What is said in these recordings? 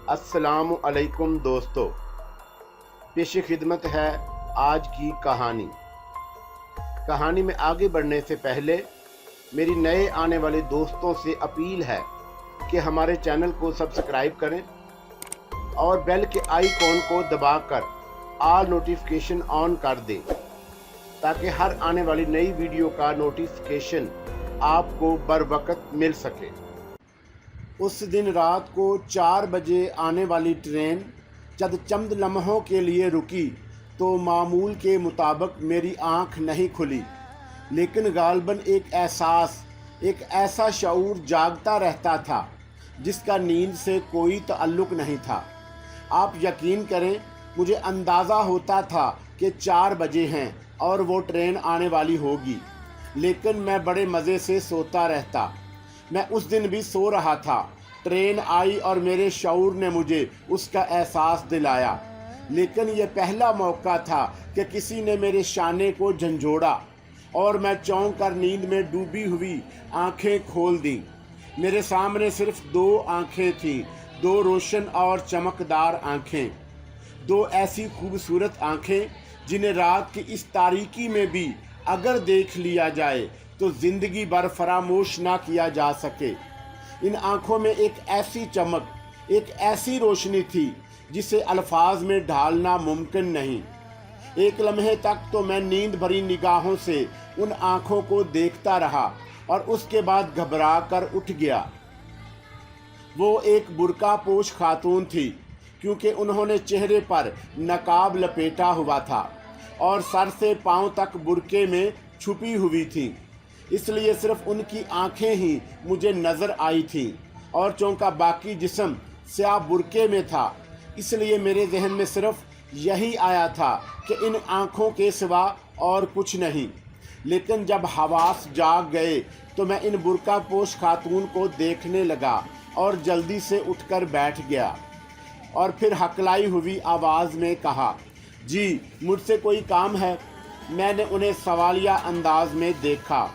अस्सलाम अलैकुम दोस्तों, पेश खिदमत है आज की कहानी। कहानी में आगे बढ़ने से पहले मेरी नए आने वाले दोस्तों से अपील है कि हमारे चैनल को सब्सक्राइब करें और बेल के आइकॉन को दबाकर ऑल नोटिफिकेशन ऑन कर दें ताकि हर आने वाली नई वीडियो का नोटिफिकेशन आपको बर वक्त मिल सके। उस दिन रात को 4 बजे आने वाली ट्रेन जब चंद लम्हों के लिए रुकी तो मामूल के मुताबिक मेरी आंख नहीं खुली, लेकिन गालबन एक एहसास, एक ऐसा शऊर जागता रहता था जिसका नींद से कोई ताल्लुक़ नहीं था। आप यकीन करें, मुझे अंदाज़ा होता था कि 4 बजे हैं और वो ट्रेन आने वाली होगी, लेकिन मैं बड़े मज़े से सोता रहता। मैं उस दिन भी सो रहा था। ट्रेन आई और मेरे शऊर ने मुझे उसका एहसास दिलाया, लेकिन यह पहला मौका था कि किसी ने मेरे शाने को झंझोड़ा और मैं चौंक कर नींद में डूबी हुई आंखें खोल दी। मेरे सामने सिर्फ 2 आंखें थीं, 2 रोशन और चमकदार आंखें, 2 ऐसी खूबसूरत आंखें जिन्हें रात की इस तारीकी में भी अगर देख लिया जाए तो ज़िंदगी भर फरामोश ना किया जा सके। इन आँखों में एक ऐसी चमक, एक ऐसी रोशनी थी जिसे अल्फाज में ढालना मुमकिन नहीं। एक लम्हे तक तो मैं नींद भरी निगाहों से उन आँखों को देखता रहा और उसके बाद घबरा कर उठ गया। वो एक बुर्का पोश खातून थी, क्योंकि उन्होंने चेहरे पर नकाब लपेटा हुआ था और सर से पाँव तक बुर्के में छुपी हुई थी, इसलिए सिर्फ उनकी आंखें ही मुझे नज़र आई थीं और चूँकि बाकी जिस्म स्याह बुर्के में था, इसलिए मेरे जहन में सिर्फ यही आया था कि इन आँखों के सिवा और कुछ नहीं। लेकिन जब हवास जाग गए तो मैं इन बुर्का पोश खातून को देखने लगा और जल्दी से उठकर बैठ गया और फिर हकलाई हुई आवाज़ में कहा, जी मुझसे कोई काम है? मैंने उन्हें सवालिया अंदाज में देखा।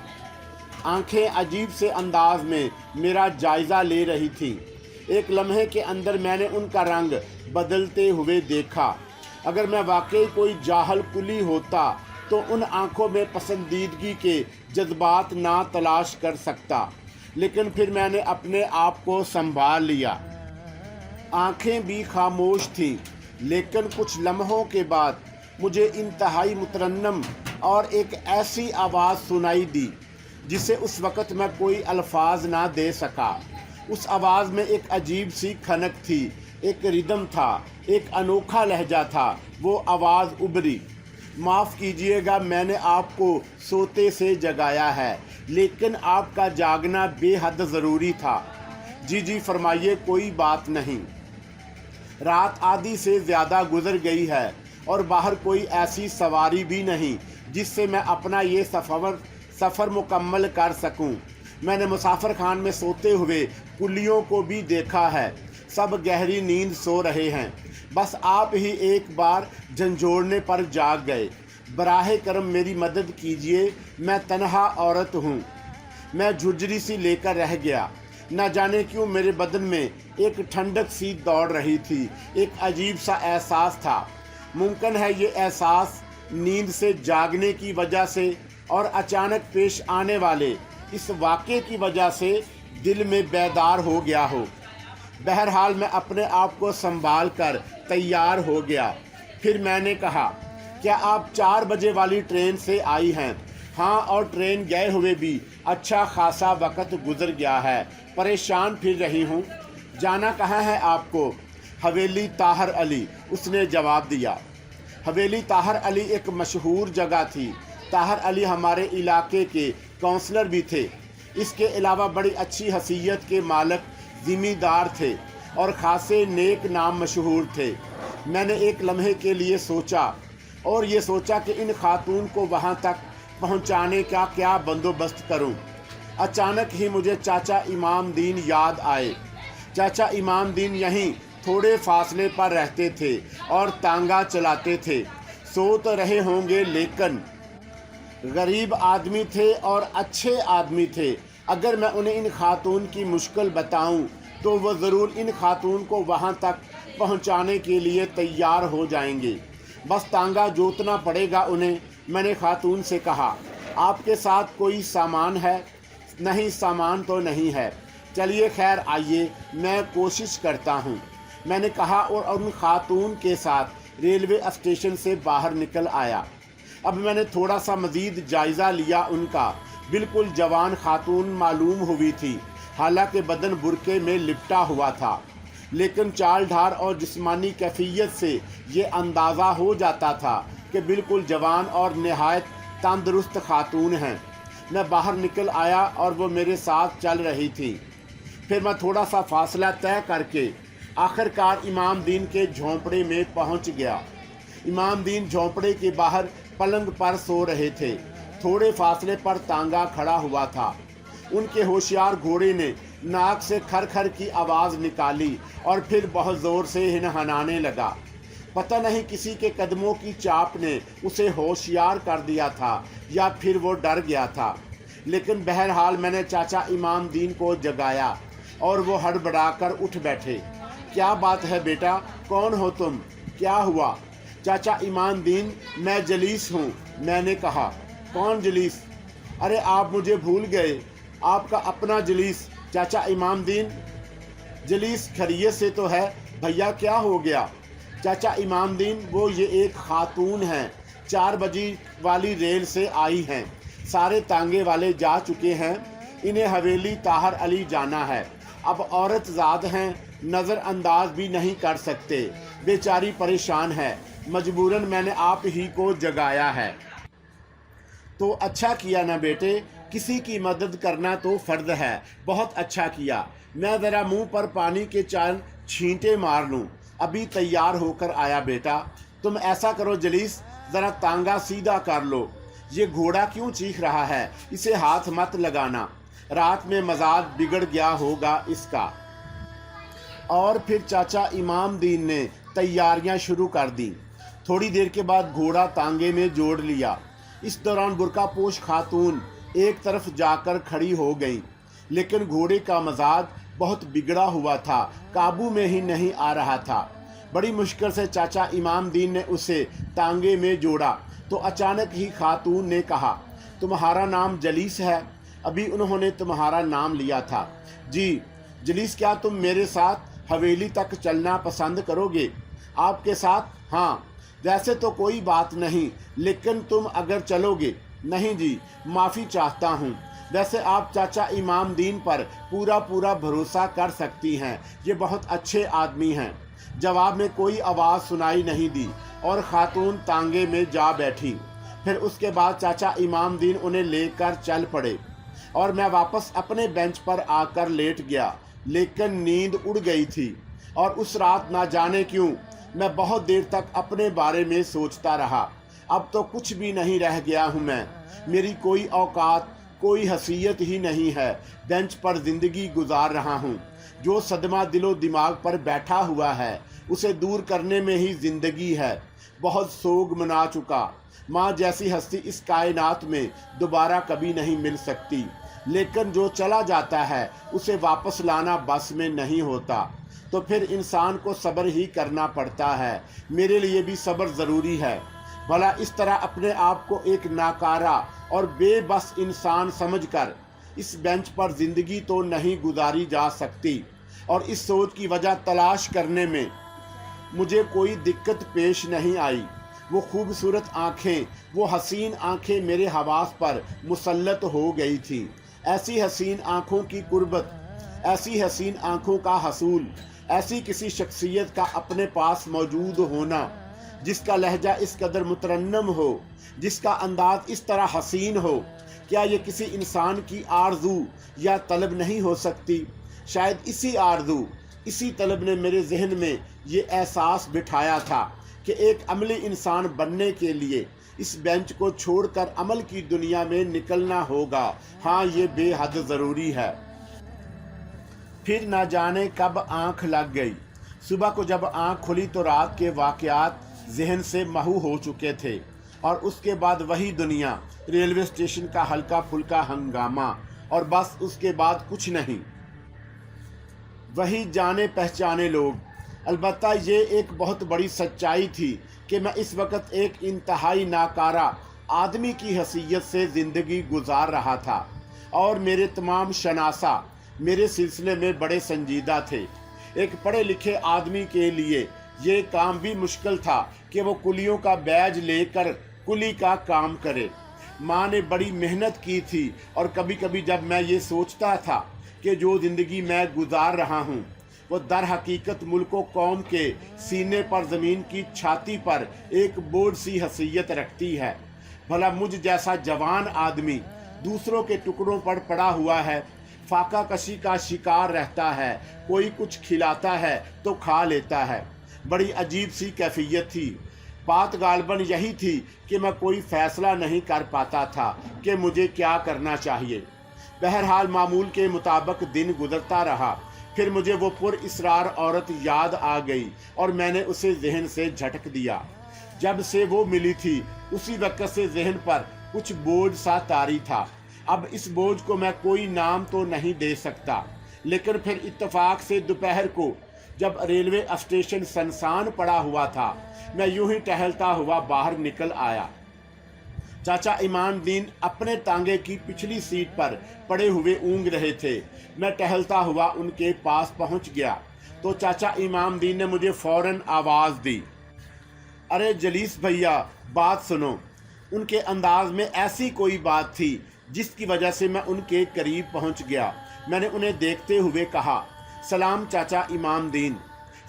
आंखें अजीब से अंदाज में मेरा जायज़ा ले रही थीं। एक लम्हे के अंदर मैंने उनका रंग बदलते हुए देखा। अगर मैं वाकई कोई जाहल कुली होता तो उन आंखों में पसंदीदगी के जज्बात ना तलाश कर सकता, लेकिन फिर मैंने अपने आप को संभाल लिया। आंखें भी खामोश थीं, लेकिन कुछ लम्हों के बाद मुझे इंतहाई मुतरन्नम और एक ऐसी आवाज़ सुनाई दी जिसे उस वक़्त मैं कोई अल्फाज ना दे सका। उस आवाज़ में एक अजीब सी खनक थी, एक रिदम था, एक अनोखा लहजा था। वो आवाज़ उभरी, माफ़ कीजिएगा मैंने आपको सोते से जगाया है, लेकिन आपका जागना बेहद ज़रूरी था। जी फरमाइए, कोई बात नहीं। रात आधी से ज़्यादा गुजर गई है और बाहर कोई ऐसी सवारी भी नहीं जिससे मैं अपना ये सफ़र मुकम्मल कर सकूं। मैंने मुसाफिर खान में सोते हुए कुलियों को भी देखा है, सब गहरी नींद सो रहे हैं। बस आप ही एक बार झंझोड़ने पर जाग गए। बराहे करम मेरी मदद कीजिए, मैं तन्हा औरत हूँ। मैं झुर्झरी सी लेकर रह गया। न जाने क्यों मेरे बदन में एक ठंडक सी दौड़ रही थी, एक अजीब सा एहसास था। मुमकिन है ये एहसास नींद से जागने की वजह से और अचानक पेश आने वाले इस वाक़े की वजह से दिल में बेदार हो गया हो। बहरहाल मैं अपने आप को संभाल कर तैयार हो गया। फिर मैंने कहा, क्या आप 4 बजे वाली ट्रेन से आई हैं? हाँ, और ट्रेन गए हुए भी अच्छा खासा वक्त गुजर गया है, परेशान फिर रही हूँ। जाना कहाँ है आपको? हवेली ताहर अली, उसने जवाब दिया। हवेली ताहर अली एक मशहूर जगह थी। ताहर अली हमारे इलाके के काउंसलर भी थे। इसके अलावा बड़ी अच्छी हसीयत के मालिक ज़िम्मेदार थे और ख़ासे नेक नाम मशहूर थे। मैंने एक लम्हे के लिए सोचा और ये सोचा कि इन खातून को वहाँ तक पहुँचाने का क्या बंदोबस्त करूँ। अचानक ही मुझे चाचा इमाम दीन याद आए। चाचा इमाम दीन यहीं थोड़े फासले पर रहते थे और तांगा चलाते थे। सो तो रहे होंगे, लेकिन गरीब आदमी थे और अच्छे आदमी थे। अगर मैं उन्हें इन खातून की मुश्किल बताऊं तो वो ज़रूर इन खातून को वहाँ तक पहुँचाने के लिए तैयार हो जाएंगे। बस तांगा जोतना पड़ेगा उन्हें। मैंने खातून से कहा, आपके साथ कोई सामान है? नहीं, सामान तो नहीं है। चलिए खैर आइए, मैं कोशिश करता हूँ, मैंने कहा और उन खातून के साथ रेलवे स्टेशन से बाहर निकल आया। अब मैंने थोड़ा सा मज़ीद जायज़ा लिया उनका। बिल्कुल जवान खातून मालूम हुई थी, हालांकि बदन बुरके में लिपटा हुआ था, लेकिन चाल ढाल और जिस्मानी कैफियत से ये अंदाज़ा हो जाता था कि बिल्कुल जवान और नहायत तंदुरुस्त खातून हैं। मैं बाहर निकल आया और वो मेरे साथ चल रही थी। फिर मैं थोड़ा सा फासला तय करके आखिरकार इमाम दीन के झोंपड़े में पहुंच गया। इमाम दीन झोंपड़े के बाहर पलंग पर सो रहे थे। थोड़े फासले पर तांगा खड़ा हुआ था। उनके होशियार घोड़े ने नाक से खर की आवाज़ निकाली और फिर बहुत ज़ोर से हिनहनाने लगा। पता नहीं किसी के कदमों की चाप ने उसे होशियार कर दिया था या फिर वो डर गया था, लेकिन बहरहाल मैंने चाचा इमाम दीन को जगाया और वो हड़बड़ाकर उठ बैठे। क्या बात है बेटा, कौन हो तुम, क्या हुआ? चाचा इमाम दीन, मैं जलीस हूँ, मैंने कहा। कौन जलीस? अरे आप मुझे भूल गए, आपका अपना जलीस चाचा इमाम दीन। जलीस खैरियत से तो है भैया, क्या हो गया? चाचा इमाम दीन, वो ये एक खातून हैं, 4 बजे वाली रेल से आई हैं। सारे तांगे वाले जा चुके हैं, इन्हें हवेली ताहर अली जाना है। अब औरत ज़ाद हैं, नज़रअंदाज भी नहीं कर सकते, बेचारी परेशान है। मजबूरन मैंने आप ही को जगाया है। तो अच्छा किया ना बेटे, किसी की मदद करना तो फ़र्ज है। बहुत अच्छा किया। मैं ज़रा मुंह पर पानी के चंद छींटे मार लूँ, अभी तैयार होकर आया बेटा। तुम ऐसा करो जलीस, ज़रा तांगा सीधा कर लो। ये घोड़ा क्यों चीख रहा है? इसे हाथ मत लगाना, रात में मजाज बिगड़ गया होगा इसका। और फिर चाचा इमाम दीन ने तैयारियां शुरू कर दी। थोड़ी देर के बाद घोड़ा तांगे में जोड़ लिया। इस दौरान बुर्कापोश खातून एक तरफ जाकर खड़ी हो गई, लेकिन घोड़े का मजाज बहुत बिगड़ा हुआ था, काबू में ही नहीं आ रहा था। बड़ी मुश्किल से चाचा इमाम दीन ने उसे तांगे में जोड़ा तो अचानक ही खातून ने कहा, तुम्हारा नाम जलीस है? अभी उन्होंने तुम्हारा नाम लिया था। जी जलीस, क्या तुम मेरे साथ हवेली तक चलना पसंद करोगे? आपके साथ? हाँ। वैसे तो कोई बात नहीं, लेकिन तुम अगर चलोगे? नहीं जी, माफ़ी चाहता हूँ। वैसे आप चाचा इमाम दीन पर पूरा भरोसा कर सकती हैं, ये बहुत अच्छे आदमी हैं। जवाब में कोई आवाज़ सुनाई नहीं दी और खातून तांगे में जा बैठी। फिर उसके बाद चाचा इमाम दीन उन्हें लेकर चल पड़े और मैं वापस अपने बेंच पर आकर लेट गया, लेकिन नींद उड़ गई थी। और उस रात ना जाने क्यों मैं बहुत देर तक अपने बारे में सोचता रहा। अब तो कुछ भी नहीं रह गया हूँ मैं, मेरी कोई औकात, कोई हैसियत ही नहीं है। बेंच पर ज़िंदगी गुजार रहा हूँ। जो सदमा दिलो दिमाग पर बैठा हुआ है उसे दूर करने में ही ज़िंदगी है। बहुत सोग मना चुका। माँ जैसी हस्ती इस कायनात में दोबारा कभी नहीं मिल सकती, लेकिन जो चला जाता है उसे वापस लाना बस में नहीं होता, तो फिर इंसान को सब्र ही करना पड़ता है। मेरे लिए भी सब्र ज़रूरी है। भला इस तरह अपने आप को एक नाकारा और बेबस इंसान समझकर इस बेंच पर ज़िंदगी तो नहीं गुजारी जा सकती। और इस सोच की वजह तलाश करने में मुझे कोई दिक्कत पेश नहीं आई। वो खूबसूरत आँखें, वो हसीन आँखें मेरे हवास पर मुसल्लत हो गई थी। ऐसी हसीन आँखों की कुर्बत, ऐसी हसीन आँखों का हसूल, ऐसी किसी शख्सियत का अपने पास मौजूद होना जिसका लहजा इस कदर मुतरन्नम हो, जिसका अंदाज इस तरह हसीन हो, क्या ये किसी इंसान की आरज़ू या तलब नहीं हो सकती? शायद इसी आरज़ू, इसी तलब ने मेरे जहन में ये एहसास बिठाया था कि एक अमली इंसान बनने के लिए इस बेंच को छोड़कर अमल की दुनिया में निकलना होगा। हाँ, ये बेहद ज़रूरी है। फिर ना जाने कब आंख लग गई। सुबह को जब आंख खुली तो रात के वाक़यात जहन से महू हो चुके थे और उसके बाद वही दुनिया, रेलवे स्टेशन का हल्का फुल्का हंगामा और बस उसके बाद कुछ नहीं। वही जाने पहचाने लोग। अलबत्ता ये एक बहुत बड़ी सच्चाई थी कि मैं इस वक्त एक इंतहाई नाकारा आदमी की हैसियत से ज़िंदगी गुजार रहा था और मेरे तमाम शनासा मेरे सिलसिले में बड़े संजीदा थे। एक पढ़े लिखे आदमी के लिए ये काम भी मुश्किल था कि वो कुलियों का बैज लेकर कुली का काम करे। माँ ने बड़ी मेहनत की थी और कभी कभी जब मैं ये सोचता था कि जो ज़िंदगी मैं गुजार रहा हूँ वो दर हकीकत मुल्क व कौम के सीने पर ज़मीन की छाती पर एक बोझ सी हैसियत रखती है। भला मुझ जैसा जवान आदमी दूसरों के टुकड़ों पर पड़ा हुआ है, फाका कशी का शिकार रहता है, कोई कुछ खिलाता है तो खा लेता है। बड़ी अजीब सी कैफियत थी। बात गालबन यही थी कि मैं कोई फ़ैसला नहीं कर पाता था कि मुझे क्या करना चाहिए। बहरहाल मामूल के मुताबिक दिन गुजरता रहा। फिर मुझे वो पुरइसरार औरत याद आ गई और मैंने उसे जहन से झटक दिया। जब से वो मिली थी उसी वक्त से जहन पर कुछ बोझ सा तारी था। अब इस बोझ को मैं कोई नाम तो नहीं दे सकता, लेकिन फिर इत्तेफाक से दोपहर को जब रेलवे स्टेशन सुनसान पड़ा हुआ था, मैं यूं ही टहलता हुआ बाहर निकल आया। चाचा इमाम दीन अपने तांगे की पिछली सीट पर पड़े हुए ऊँग रहे थे। मैं टहलता हुआ उनके पास पहुंच गया तो चाचा इमाम दीन ने मुझे फौरन आवाज़ दी, अरे जलीस भैया बात सुनो। उनके अंदाज में ऐसी कोई बात थी जिसकी वजह से मैं उनके करीब पहुंच गया। मैंने उन्हें देखते हुए कहा, सलाम चाचा इमाम दीन।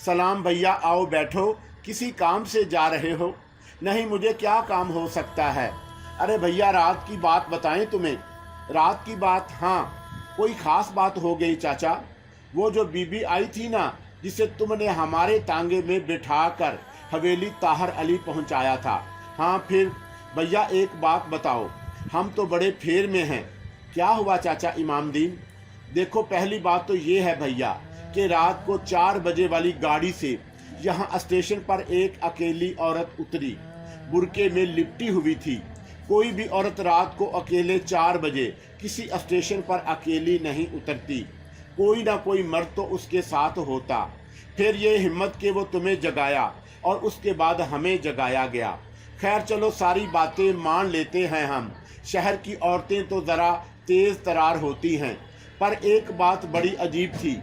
सलाम भैया, आओ बैठो। किसी काम से जा रहे हो? नहीं, मुझे क्या काम हो सकता है? अरे भैया, रात की बात बताएं तुम्हें। रात की बात? हाँ, कोई ख़ास बात हो गई चाचा। वो जो बीबी आई थी ना, जिसे तुमने हमारे तांगे में बिठा कर हवेली ताहर अली पहुंचाया था। हाँ, फिर? भैया एक बात बताओ, हम तो बड़े फेर में हैं। क्या हुआ चाचा इमाम दीन? देखो, पहली बात तो ये है भैया कि रात को 4 बजे वाली गाड़ी से यहाँ स्टेशन पर एक अकेली औरत उतरी, बुरके में लिपटी हुई थी। कोई भी औरत रात को अकेले 4 बजे किसी स्टेशन पर अकेली नहीं उतरती, कोई ना कोई मर्द तो उसके साथ होता। फिर ये हिम्मत कि वो तुम्हें जगाया और उसके बाद हमें जगाया गया। खैर चलो, सारी बातें मान लेते हैं हम। शहर की औरतें तो ज़रा तेज़ तरार होती हैं, पर एक बात बड़ी अजीब थी।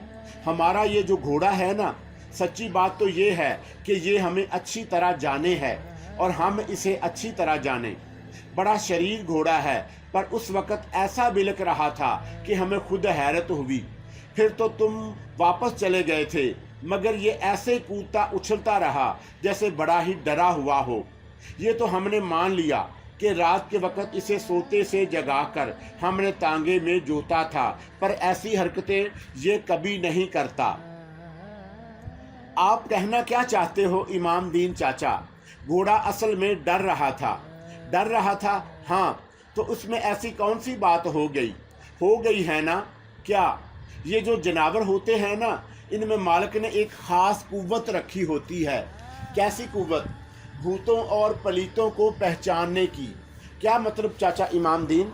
हमारा ये जो घोड़ा है ना, सच्ची बात तो ये है कि ये हमें अच्छी तरह जाने है और हम इसे अच्छी तरह जाने। बड़ा शरीर घोड़ा है, पर उस वक़्त ऐसा बिलक रहा था कि हमें खुद हैरत हुई। फिर तो तुम वापस चले गए थे, मगर ये ऐसे कूदता उछलता रहा जैसे बड़ा ही डरा हुआ हो। ये तो हमने मान लिया कि रात के वक़्त इसे सोते से जगाकर हमने तांगे में जोता था, पर ऐसी हरकतें ये कभी नहीं करता। आप कहना क्या चाहते हो इमाम दीन चाचा? घोड़ा असल में डर रहा था। डर रहा था? हाँ, तो उसमें ऐसी कौन सी बात हो गई है ना? क्या? ये जो जनावर होते हैं ना, इनमें मालिक ने एक ख़ास कुव्वत रखी होती है। कैसी कुव्वत? भूतों और पलीतों को पहचानने की। क्या मतलब चाचा इमाम दीन?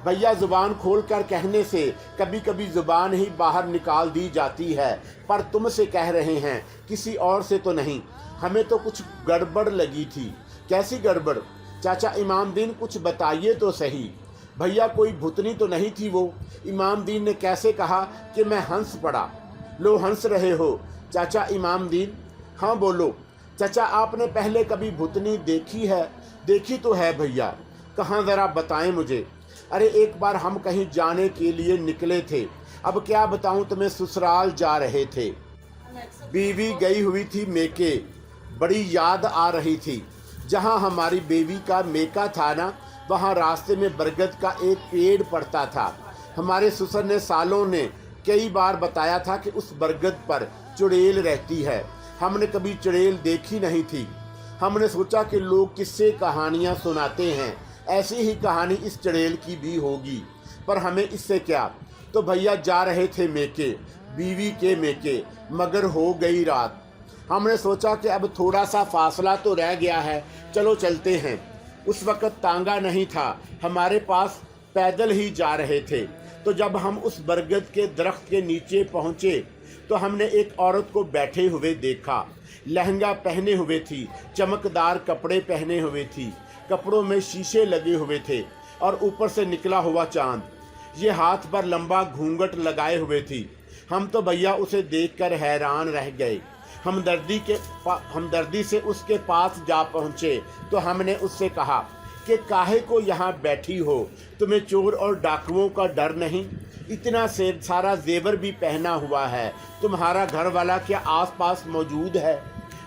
भैया, ज़ुबान खोलकर कहने से कभी कभी ज़ुबान ही बाहर निकाल दी जाती है, पर तुमसे कह रहे हैं, किसी और से तो नहीं। हमें तो कुछ गड़बड़ लगी थी। कैसी गड़बड़ चाचा इमाम दीन? कुछ बताइए तो सही। भैया, कोई भूतनी तो नहीं थी वो? इमाम दीन ने कैसे कहा कि मैं हंस पड़ा। लो, हंस रहे हो चाचा इमाम दीन? हाँ बोलो। चाचा, आपने पहले कभी भूतनी देखी है? देखी तो है भैया। कहाँ, ज़रा बताएं मुझे। अरे एक बार हम कहीं जाने के लिए निकले थे। अब क्या बताऊं तुम्हें, ससुराल जा रहे थे। बीवी गई हुई थी मेके। बड़ी याद आ रही थी। जहां हमारी बेबी का मेका था ना, वहां रास्ते में बरगद का एक पेड़ पड़ता था। हमारे ससुर ने सालों ने कई बार बताया था कि उस बरगद पर चुड़ैल रहती है। हमने कभी चुड़ैल देखी नहीं थी। हमने सोचा कि लोग किस्से कहानियाँ सुनाते हैं, ऐसी ही कहानी इस चुड़ैल की भी होगी, पर हमें इससे क्या। तो भैया जा रहे थे मेके, बीवी के मेके, मगर हो गई रात। हमने सोचा कि अब थोड़ा सा फासला तो रह गया है, चलो चलते हैं। उस वक़्त तांगा नहीं था, हमारे पास पैदल ही जा रहे थे। तो जब हम उस बरगद के दरख्त के नीचे पहुँचे तो हमने एक औरत को बैठे हुए देखा। लहंगा पहने हुए थी, चमकदार कपड़े पहने हुए थी, कपड़ों में शीशे लगे हुए थे और ऊपर से निकला हुआ चांद। ये हाथ पर लंबा घूंघट लगाए हुए थी। हम तो भैया उसे देखकर हैरान रह गए। हमदर्दी से उसके पास जा पहुँचे तो हमने उससे कहा कि काहे को यहाँ बैठी हो, तुम्हें चोर और डाकुओं का डर नहीं? इतना सारा जेवर भी पहना हुआ है, तुम्हारा घर वाला क्या आसपास मौजूद है?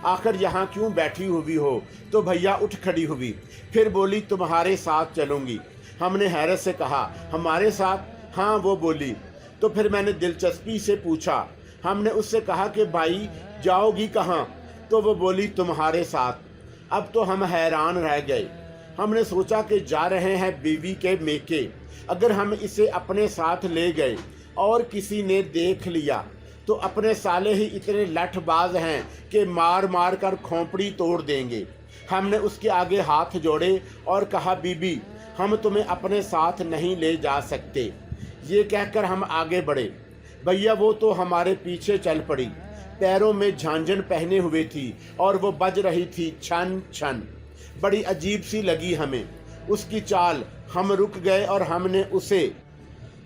आखिर यहाँ क्यों बैठी हुई हो? तो भैया उठ खड़ी हुई, फिर बोली तुम्हारे साथ चलूँगी। हमने हैरत से कहा हमारे साथ? हाँ, वो बोली। तो फिर मैंने दिलचस्पी से पूछा, हमने उससे कहा कि भाई जाओगी कहाँ? तो वो बोली तुम्हारे साथ। अब तो हम हैरान रह गए। हमने सोचा कि जा रहे हैं बीवी के मेके, अगर हम इसे अपने साथ ले गए और किसी ने देख लिया तो अपने साले ही इतने लठबाज हैं कि मार मार कर खोपड़ी तोड़ देंगे। हमने उसके आगे हाथ जोड़े और कहा बीबी हम तुम्हें अपने साथ नहीं ले जा सकते। ये कहकर हम आगे बढ़े। भैया वो तो हमारे पीछे चल पड़ी, पैरों में झांझन पहने हुए थी और वो बज रही थी छन छन। बड़ी अजीब सी लगी हमें उसकी चाल। हम रुक गए और हमने उसे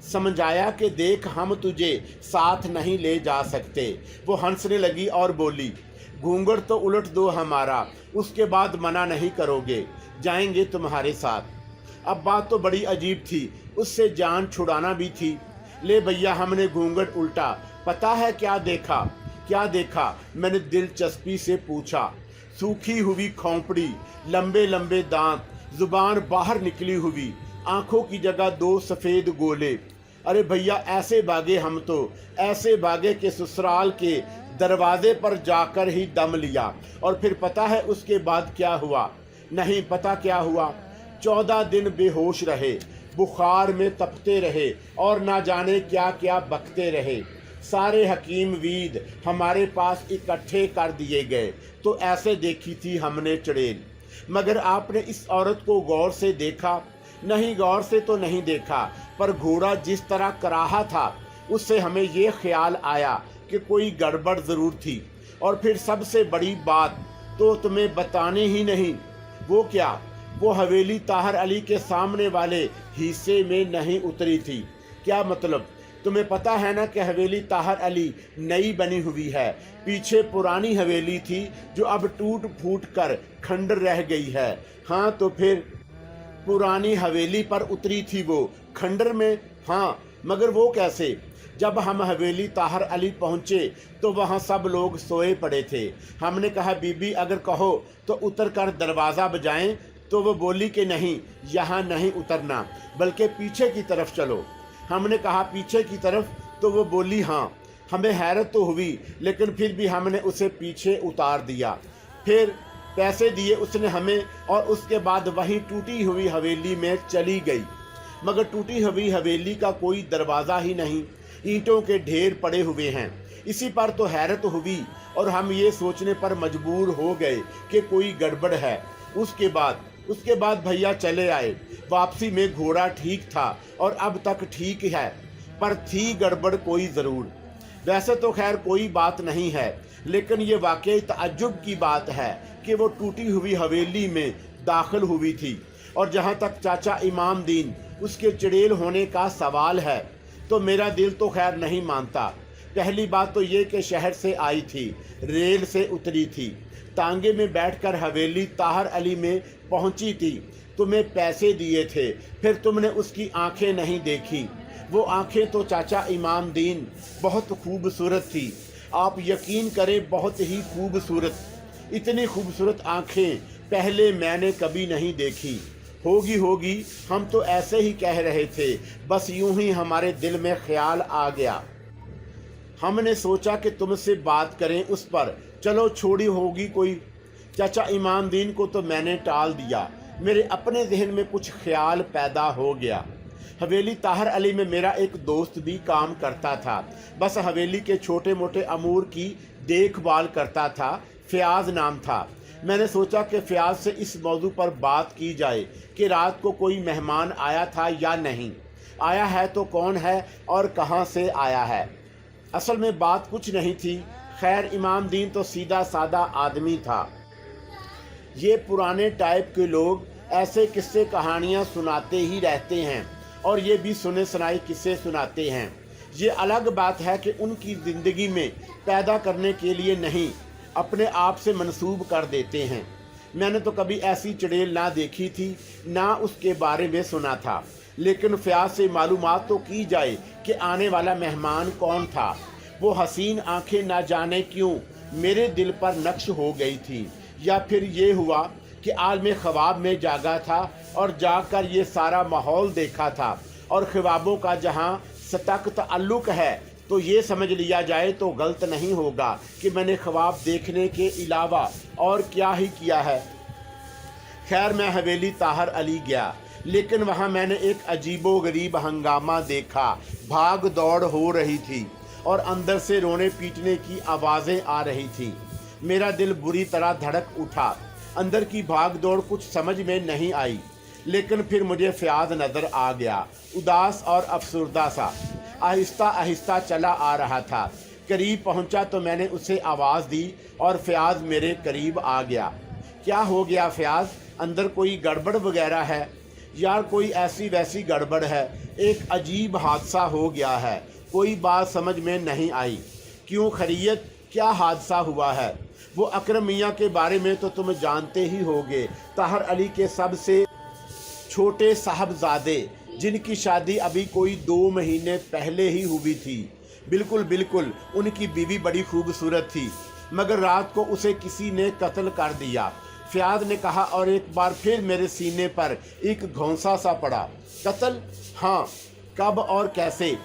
समझाया कि देख हम तुझे साथ नहीं ले जा सकते। वो हंसने लगी और बोली घूंघट तो उलट दो हमारा, उसके बाद मना नहीं करोगे, जाएंगे तुम्हारे साथ। अब बात तो बड़ी अजीब थी, उससे जान छुड़ाना भी थी। ले भैया हमने घूंघट उल्टा। पता है क्या देखा? क्या देखा? मैंने दिलचस्पी से पूछा। सूखी हुई खोपड़ी, लंबे लंबे दांत, जुबान बाहर निकली हुई, आंखों की जगह 2 सफ़ेद गोले। अरे भैया ऐसे भागे हम तो, ऐसे भागे कि ससुराल के दरवाजे पर जाकर ही दम लिया। और फिर पता है उसके बाद क्या हुआ? नहीं पता क्या हुआ। 14 दिन बेहोश रहे, बुखार में तपते रहे और ना जाने क्या क्या बकते रहे। सारे हकीम वीद हमारे पास इकट्ठे कर दिए गए तो ऐसे देखी थी हमने चुड़ैल। मगर आपने इस औरत को गौर से देखा? नहीं, गौर से तो नहीं देखा, पर घोड़ा जिस तरह कराहा था उससे हमें ये ख्याल आया कि कोई गड़बड़ ज़रूर थी। और फिर सबसे बड़ी बात तो तुम्हें बताने ही नहीं। वो क्या? वो हवेली ताहर अली के सामने वाले हिस्से में नहीं उतरी थी। क्या मतलब? तुम्हें पता है ना कि हवेली ताहर अली नई बनी हुई है। पीछे पुरानी हवेली थी जो अब टूट फूट कर खंडर रह गई है। हाँ तो फिर पुरानी हवेली पर उतरी थी वो, खंडर में। हाँ मगर वो कैसे? जब हम हवेली ताहर अली पहुँचे तो वहाँ सब लोग सोए पड़े थे। हमने कहा बीबी अगर कहो तो उतर कर दरवाज़ा बजाएं। तो वो बोली कि नहीं, यहाँ नहीं उतरना, बल्कि पीछे की तरफ चलो। हमने कहा पीछे की तरफ? तो वो बोली हाँ। हमें हैरत तो हुई, लेकिन फिर भी हमने उसे पीछे उतार दिया। फिर पैसे दिए उसने हमें और उसके बाद वहीं टूटी हुई हवेली में चली गई। मगर टूटी हुई हवेली का कोई दरवाज़ा ही नहीं, ईंटों के ढेर पड़े हुए हैं। इसी पर तो हैरत हुई और हम ये सोचने पर मजबूर हो गए कि कोई गड़बड़ है। उसके बाद भैया चले आए। वापसी में घोड़ा ठीक था और अब तक ठीक है, पर थी गड़बड़ कोई ज़रूर। वैसे तो खैर कोई बात नहीं है, लेकिन ये वाकई तअज्जुब की बात है कि वो टूटी हुई हवेली में दाखिल हुई थी। और जहाँ तक चाचा इमाम दीन उसके चुड़ैल होने का सवाल है तो मेरा दिल तो खैर नहीं मानता। पहली बात तो ये कि शहर से आई थी, रेल से उतरी थी, तांगे में बैठकर हवेली ताहर अली में पहुंची थी, तुम्हें पैसे दिए थे, फिर तुमने उसकी आंखें नहीं देखी। वो आंखें तो चाचा इमाम दीन बहुत खूबसूरत थी, आप यकीन करें बहुत ही खूबसूरत। इतनी खूबसूरत आंखें पहले मैंने कभी नहीं देखी। होगी हम तो ऐसे ही कह रहे थे, बस यूं ही हमारे दिल में ख्याल आ गया। हमने सोचा कि तुमसे बात करें उस पर, चलो छोड़ी होगी कोई। चाचा इमाम दीन को तो मैंने टाल दिया, मेरे अपने जहन में कुछ ख्याल पैदा हो गया। हवेली ताहर अली में मेरा एक दोस्त भी काम करता था, बस हवेली के छोटे मोटे अमूर की देखभाल करता था, फ़याज़ नाम था। मैंने सोचा कि फ़याज़ से इस मौजू पर बात की जाए कि रात को कोई मेहमान आया था या नहीं, आया है तो कौन है और कहाँ से आया है। असल में बात कुछ नहीं थी। खैर, इमाम दीन तो सीधा साधा आदमी था। ये पुराने टाइप के लोग ऐसे किस्से कहानियाँ सुनाते ही रहते हैं और ये भी सुने सुनाई किस्से सुनाते हैं। ये अलग बात है कि उनकी ज़िंदगी में पैदा करने के लिए नहीं, अपने आप से मंसूब कर देते हैं। मैंने तो कभी ऐसी चुड़ैल ना देखी थी, ना उसके बारे में सुना था, लेकिन फ़याज़ से मालूमात तो की जाए कि आने वाला मेहमान कौन था। वो हसीन आंखें ना जाने क्यों मेरे दिल पर नक्श हो गई थी, या फिर ये हुआ कि आलम ख्वाब में जागा था और जागकर ये सारा माहौल देखा था। और ख्वाबों का जहाँ सतक ताल्लुक़ है तो ये समझ लिया जाए तो गलत नहीं होगा कि मैंने ख्वाब देखने के अलावा और क्या ही किया है। खैर, मैं हवेली ताहर अली गया, लेकिन वहाँ मैंने एक अजीबो गरीब हंगामा देखा। भाग दौड़ हो रही थी और अंदर से रोने पीटने की आवाज़ें आ रही थी। मेरा दिल बुरी तरह धड़क उठा। अंदर की भाग दौड़ कुछ समझ में नहीं आई, लेकिन फिर मुझे फ़याज़ नज़र आ गया, उदास और अफसुर्दा सा। आहिस्ता आहिस्ता चला आ रहा था। करीब पहुंचा तो मैंने उसे आवाज़ दी और फ़याज़ मेरे करीब आ गया। क्या हो गया फ़याज़? अंदर कोई गड़बड़ वगैरह है? यार, कोई ऐसी वैसी गड़बड़ है, एक अजीब हादसा हो गया है। कोई बात समझ में नहीं आई। क्यों, खैरियत? क्या हादसा हुआ है? वो अकरम मियाँ के बारे में तो तुम जानते ही होगे, ताहर अली के सबसे छोटे साहबजादे, जिनकी शादी अभी कोई 2 महीने पहले ही हुई थी। बिल्कुल बिल्कुल, उनकी बीवी बड़ी खूबसूरत थी, मगर रात को उसे किसी ने कत्ल कर दिया। फ़याज़ ने कहा और एक बार फिर मेरे सीने पर एक घोंसा सा पड़ा। कत्ल? हाँ। कब और कैसे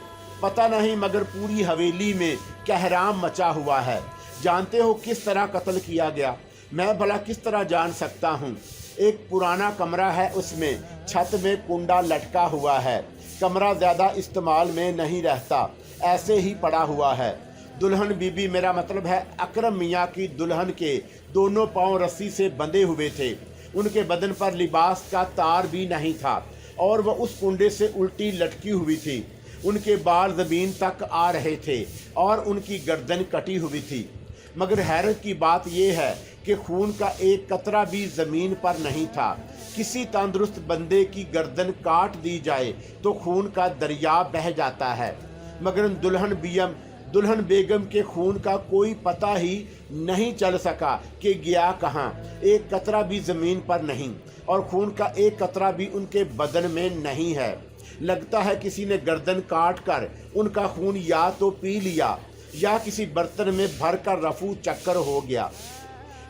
पता नहीं, मगर पूरी हवेली में कहराम मचा हुआ है। जानते हो किस तरह कत्ल किया गया? मैं भला किस तरह जान सकता हूँ। एक पुराना कमरा है, उसमें छत में कुंडा लटका हुआ है। कमरा ज़्यादा इस्तेमाल में नहीं रहता, ऐसे ही पड़ा हुआ है। दुल्हन बीबी, मेरा मतलब है अकरम मियाँ की दुल्हन के दोनों पांव रस्सी से बंधे हुए थे। उनके बदन पर लिबास का तार भी नहीं था और वह उस कुंडे से उल्टी लटकी हुई थी। उनके बाल ज़मीन तक आ रहे थे और उनकी गर्दन कटी हुई थी। मगर हैरत की बात यह है कि खून का एक कतरा भी ज़मीन पर नहीं था। किसी तंदुरुस्त बंदे की गर्दन काट दी जाए तो खून का दरिया बह जाता है, मगर दुल्हन बेगम के खून का कोई पता ही नहीं चल सका कि गया कहाँ। एक कतरा भी ज़मीन पर नहीं और खून का एक कतरा भी उनके बदन में नहीं है। लगता है किसी ने गर्दन काट कर उनका खून या तो पी लिया या किसी बर्तन में भर कर रफू चक्कर हो गया।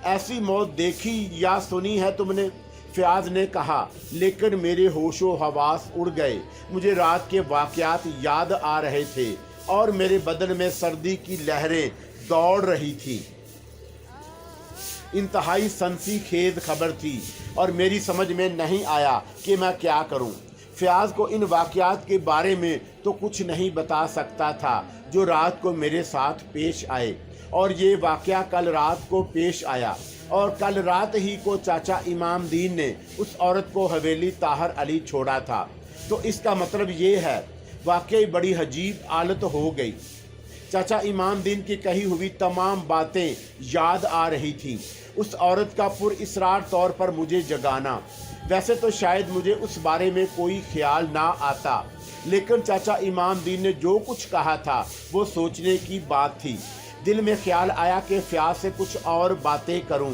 ऐसी मौत देखी या सुनी है तुमने? फ़याज़ ने कहा, लेकिन मेरे होशो हवास उड़ गए। मुझे रात के वाक़यात याद आ रहे थे और मेरे बदन में सर्दी की लहरें दौड़ रही थी। इंतहाई सनसी खेज खबर थी और मेरी समझ में नहीं आया कि मैं क्या करूं। फ़याज़ को इन वाक़यात के बारे में तो कुछ नहीं बता सकता था जो रात को मेरे साथ पेश आए, और ये वाक़या कल रात को पेश आया। और कल रात ही को चाचा इमाम दीन ने उस औरत को हवेली ताहर अली छोड़ा था। तो इसका मतलब ये है, वाकई बड़ी अजीब हालत हो गई। चाचा इमाम दीन की कही हुई तमाम बातें याद आ रही थी। उस औरत का पुरइसरार तौर पर मुझे जगाना। वैसे तो शायद मुझे उस बारे में कोई ख्याल ना आता, लेकिन चाचा इमाम दीन ने जो कुछ कहा था वो सोचने की बात थी। दिल में ख्याल आया कि फ़याज़ से कुछ और बातें करूं।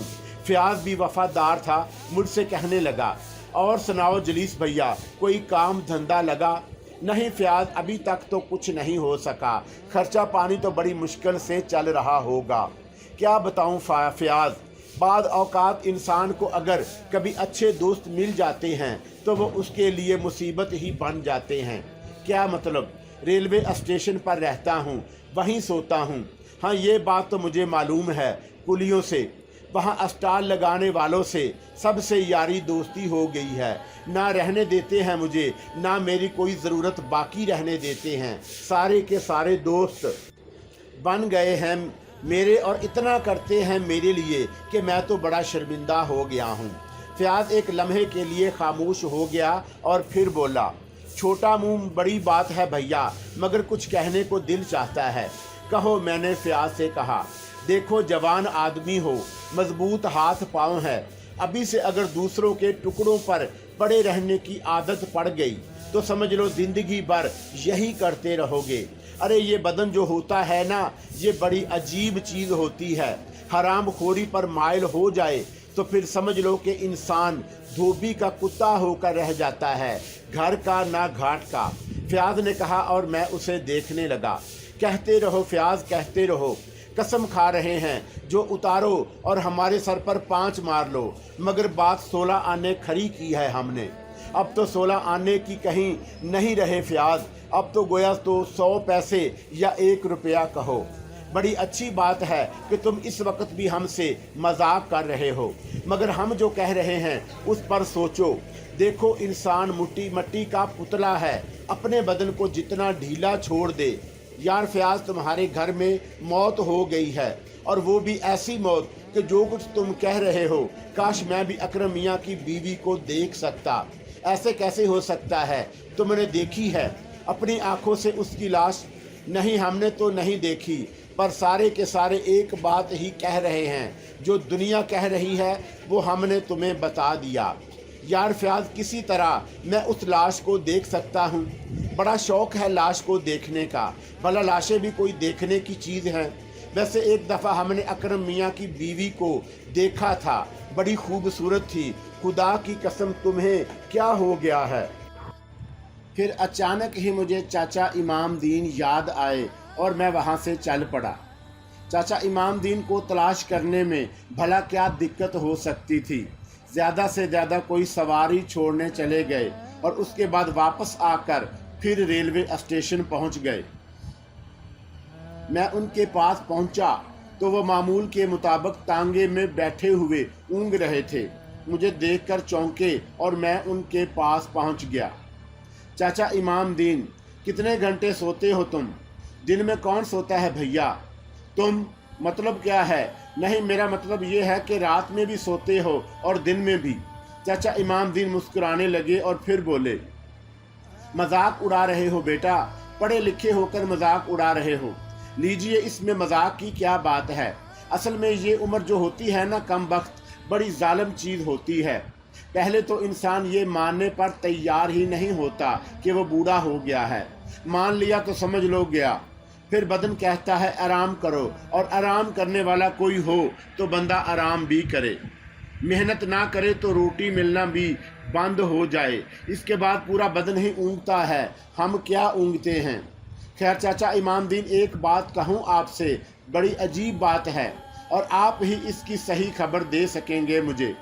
फ़याज़ भी वफ़ादार था, मुझसे कहने लगा, और सुनाओ जलीस भैया, कोई काम धंधा लगा? नहीं फ़याज़, अभी तक तो कुछ नहीं हो सका। खर्चा पानी तो बड़ी मुश्किल से चल रहा होगा। क्या बताऊं फ़याज़, बाद औकात इंसान को अगर कभी अच्छे दोस्त मिल जाते हैं तो वो उसके लिए मुसीबत ही बन जाते हैं। क्या मतलब? रेलवे स्टेशन पर रहता हूँ, वहीं सोता हूँ। हाँ, ये बात तो मुझे मालूम है। कुलियों से, वहाँ स्टॉल लगाने वालों से, सबसे यारी दोस्ती हो गई है। ना रहने देते हैं मुझे, ना मेरी कोई ज़रूरत बाकी रहने देते हैं। सारे के सारे दोस्त बन गए हैं मेरे और इतना करते हैं मेरे लिए कि मैं तो बड़ा शर्मिंदा हो गया हूँ। फ़याज़ एक लम्हे के लिए खामोश हो गया और फिर बोला, छोटा मुंह बड़ी बात है भैया, मगर कुछ कहने को दिल चाहता है। कहो, मैंने फयाज से कहा। देखो, जवान आदमी हो, मजबूत हाथ पांव है, अभी से अगर दूसरों के टुकड़ों पर पड़े रहने की आदत पड़ गई तो समझ लो जिंदगी भर यही करते रहोगे। अरे ये बदन जो होता है ना, ये बड़ी अजीब चीज़ होती है। हराम खोरी पर माइल हो जाए तो फिर समझ लो कि इंसान धोबी का कुत्ता होकर रह जाता है, घर का ना घाट का। फयाज ने कहा और मैं उसे देखने लगा। कहते रहो फयाज, कहते रहो, कसम खा रहे हैं, जो उतारो और हमारे सर पर 5 मार लो, मगर बात 16 आने खरी की है हमने। अब तो 16 आने की कहीं नहीं रहे फयाज, अब तो गोया तो 100 पैसे या 1 रुपया कहो। बड़ी अच्छी बात है कि तुम इस वक्त भी हमसे मजाक कर रहे हो, मगर हम जो कह रहे हैं उस पर सोचो। देखो, इंसान मट्टी का पुतला है, अपने बदन को जितना ढीला छोड़ दे। यार फयाज, तुम्हारे घर में मौत हो गई है, और वो भी ऐसी मौत कि जो कुछ तुम कह रहे हो, काश मैं भी अकरम मियाँ की बीवी को देख सकता। ऐसे कैसे हो सकता है? तुमने देखी है अपनी आंखों से उसकी लाश? नहीं, हमने तो नहीं देखी, पर सारे के सारे एक बात ही कह रहे हैं। जो दुनिया कह रही है वो हमने तुम्हें बता दिया। यार फयाज, किसी तरह मैं उस लाश को देख सकता हूँ। बड़ा शौक़ है लाश को देखने का, भला लाशें भी कोई देखने की चीज़ हैं? वैसे एक दफ़ा हमने अकरम मियाँ की बीवी को देखा था, बड़ी खूबसूरत थी। खुदा की कसम, तुम्हें क्या हो गया है? फिर अचानक ही मुझे चाचा इमाम दीन याद आए और मैं वहाँ से चल पड़ा। चाचा इमाम दीन को तलाश करने में भला क्या दिक्कत हो सकती थी? ज़्यादा से ज़्यादा कोई सवारी छोड़ने चले गए और उसके बाद वापस आकर फिर रेलवे स्टेशन पहुँच गए। मैं उनके पास पहुँचा तो वो मामूल के मुताबिक तांगे में बैठे हुए ऊँग रहे थे। मुझे देखकर चौंके और मैं उनके पास पहुँच गया। चाचा इमाम दीन, कितने घंटे सोते हो तुम? दिन में कौन सोता है भैया? तुम मतलब क्या है? नहीं, मेरा मतलब ये है कि रात में भी सोते हो और दिन में भी। चाचा इमाम दीन मुस्कुराने लगे और फिर बोले, मजाक उड़ा रहे हो बेटा, पढ़े लिखे होकर मजाक उड़ा रहे हो। लीजिए, इसमें मजाक की क्या बात है? असल में ये उम्र जो होती है ना कमबख्त, बड़ी जालिम चीज़ होती है। पहले तो इंसान ये मानने पर तैयार ही नहीं होता कि वो बूढ़ा हो गया है। मान लिया तो समझ लो गया। फिर बदन कहता है आराम करो, और आराम करने वाला कोई हो तो बंदा आराम भी करे। मेहनत ना करे तो रोटी मिलना भी बंद हो जाए। इसके बाद पूरा बदन ही ऊँगता है। हम क्या ऊँगते हैं? खैर चाचा इमाम दीन, एक बात कहूँ आपसे, बड़ी अजीब बात है, और आप ही इसकी सही खबर दे सकेंगे मुझे।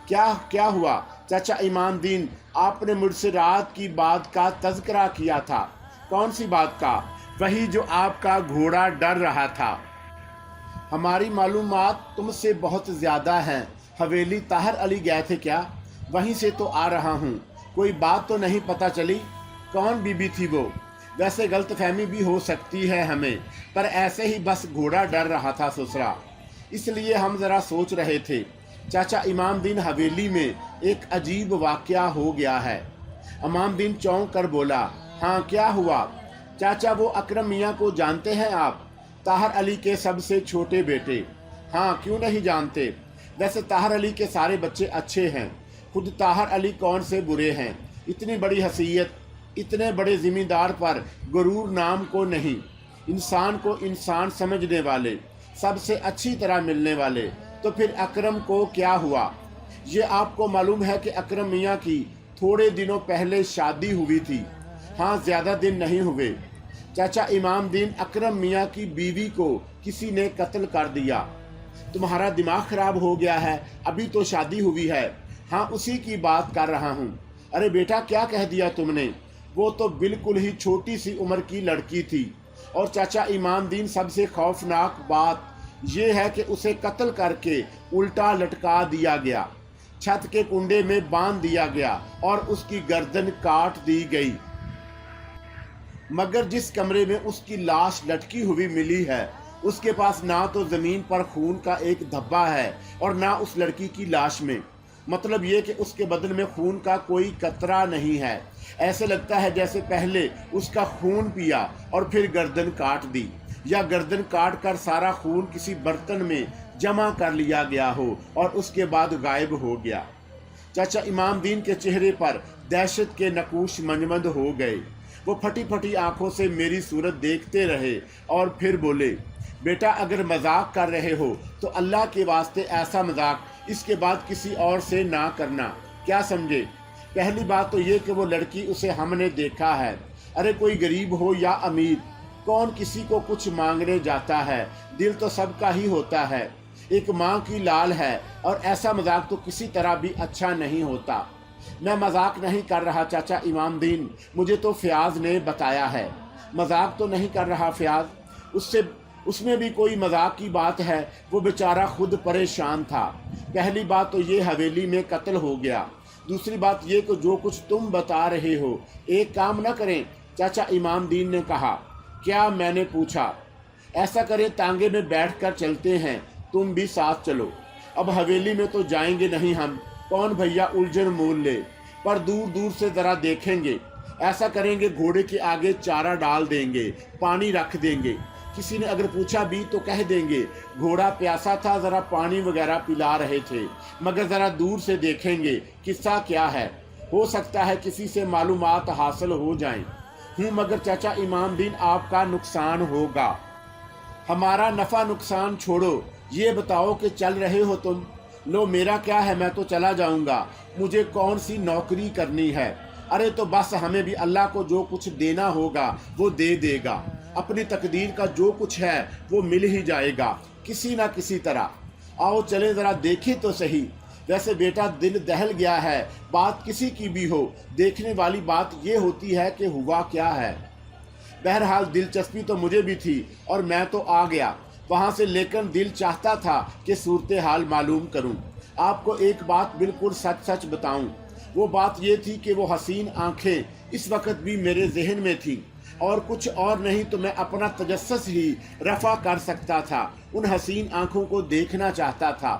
क्या हुआ? चाचा इमाम दीन, आपने मुझसे रात की बात का तज़किरा किया था। कौन सी बात का? वही जो आपका घोड़ा डर रहा था। हमारी मालूमात तुमसे बहुत ज़्यादा हैं। हवेली ताहर अली गए थे क्या? वहीं से तो आ रहा हूँ। कोई बात तो नहीं पता चली? कौन बीबी थी वो? वैसे गलतफहमी भी हो सकती है हमें, पर ऐसे ही बस घोड़ा डर रहा था ससुरा, इसलिए हम ज़रा सोच रहे थे। चाचा इमाम दीन, हवेली में एक अजीब वाक़या हो गया है। इमाम दीन चौंक कर बोला, हाँ क्या हुआ? चाचा, वो अकरम मियाँ को जानते हैं आप? ताहर अली के सबसे छोटे बेटे। हाँ, क्यों नहीं जानते? वैसे ताहर अली के सारे बच्चे अच्छे हैं। खुद ताहर अली कौन से बुरे हैं? इतनी बड़ी हसीयत, इतने बड़े ज़िम्मेदार पर गुरूर नाम को नहीं, इंसान को इंसान समझने वाले, सबसे अच्छी तरह मिलने वाले। तो फिर अकरम को क्या हुआ? ये आपको मालूम है कि अकरम मियाँ की थोड़े दिनों पहले शादी हुई थी। हाँ, ज़्यादा दिन नहीं हुए। चाचा इमाम दीन, अकरम मियाँ की बीवी को किसी ने कत्ल कर दिया। तुम्हारा दिमाग ख़राब हो गया है? अभी तो शादी हुई है। हाँ, उसी की बात कर रहा हूँ। अरे बेटा, क्या कह दिया तुमने? वो तो बिल्कुल ही छोटी सी उम्र की लड़की थी। और चाचा इमाम दीन, सबसे खौफनाक बात यह है कि उसे कत्ल करके उल्टा लटका दिया गया, छत के कुंडे में बांध दिया गया और उसकी गर्दन काट दी गई। मगर जिस कमरे में उसकी लाश लटकी हुई मिली है, उसके पास ना तो ज़मीन पर खून का एक धब्बा है और ना उस लड़की की लाश में। मतलब ये कि उसके बदन में खून का कोई कतरा नहीं है। ऐसे लगता है जैसे पहले उसका खून पिया और फिर गर्दन काट दी। या गर्दन काट कर सारा खून किसी बर्तन में जमा कर लिया गया हो और उसके बाद गायब हो गया। चाचा इमाम दीन के चेहरे पर दहशत के नकूश मंजमद हो गए। वो फटी फटी आंखों से मेरी सूरत देखते रहे और फिर बोले, बेटा अगर मजाक कर रहे हो तो अल्लाह के वास्ते ऐसा मजाक इसके बाद किसी और से ना करना, क्या समझे। पहली बात तो ये कि वो लड़की उसे हमने देखा है। अरे कोई गरीब हो या अमीर, कौन किसी को कुछ मांगने जाता है, दिल तो सबका ही होता है। एक माँ की लाल है और ऐसा मजाक तो किसी तरह भी अच्छा नहीं होता। मैं मजाक नहीं कर रहा चाचा इमाम दीन, मुझे तो फयाज ने बताया है। मजाक तो नहीं कर रहा फयाज, उसमें भी कोई मजाक की बात है। वो बेचारा खुद परेशान था। पहली बात तो ये हवेली में कत्ल हो गया। दूसरी बात ये कि जो कुछ तुम बता रहे हो, एक काम न करें, चाचा इमाम दीन ने कहा। क्या, मैंने पूछा। ऐसा करें तांगे में बैठकर चलते हैं, तुम भी साथ चलो। अब हवेली में तो जाएंगे नहीं हम, कौन भैया उलझन मोल ले, पर दूर दूर से ज़रा देखेंगे। ऐसा करेंगे घोड़े के आगे चारा डाल देंगे, पानी रख देंगे। किसी ने अगर पूछा भी तो कह देंगे घोड़ा प्यासा था, ज़रा पानी वगैरह पिला रहे थे, मगर ज़रा दूर से देखेंगे किस्सा क्या है। हो सकता है किसी से मालूमात हासिल हो जाएं। मगर चाचा इमाम दीन आपका नुकसान होगा। हमारा नफ़ा नुकसान छोड़ो, ये बताओ कि चल रहे हो तुम। लो मेरा क्या है, मैं तो चला जाऊंगा, मुझे कौन सी नौकरी करनी है। अरे तो बस हमें भी अल्लाह को जो कुछ देना होगा वो दे देगा। अपनी तकदीर का जो कुछ है वो मिल ही जाएगा किसी ना किसी तरह। आओ चले ज़रा देखें तो सही। वैसे बेटा दिल दहल गया है, बात किसी की भी हो, देखने वाली बात ये होती है कि हुआ क्या है। बहरहाल दिलचस्पी तो मुझे भी थी और मैं तो आ गया वहाँ से, लेकिन दिल चाहता था कि सूरत हाल मालूम करूँ। आपको एक बात बिल्कुल सच सच बताऊँ। वो बात ये थी कि वो हसीन आंखें इस वक्त भी मेरे जहन में थी, और कुछ और नहीं तो मैं अपना तजस्सुस ही रफ़ा कर सकता था। उन हसीन आंखों को देखना चाहता था।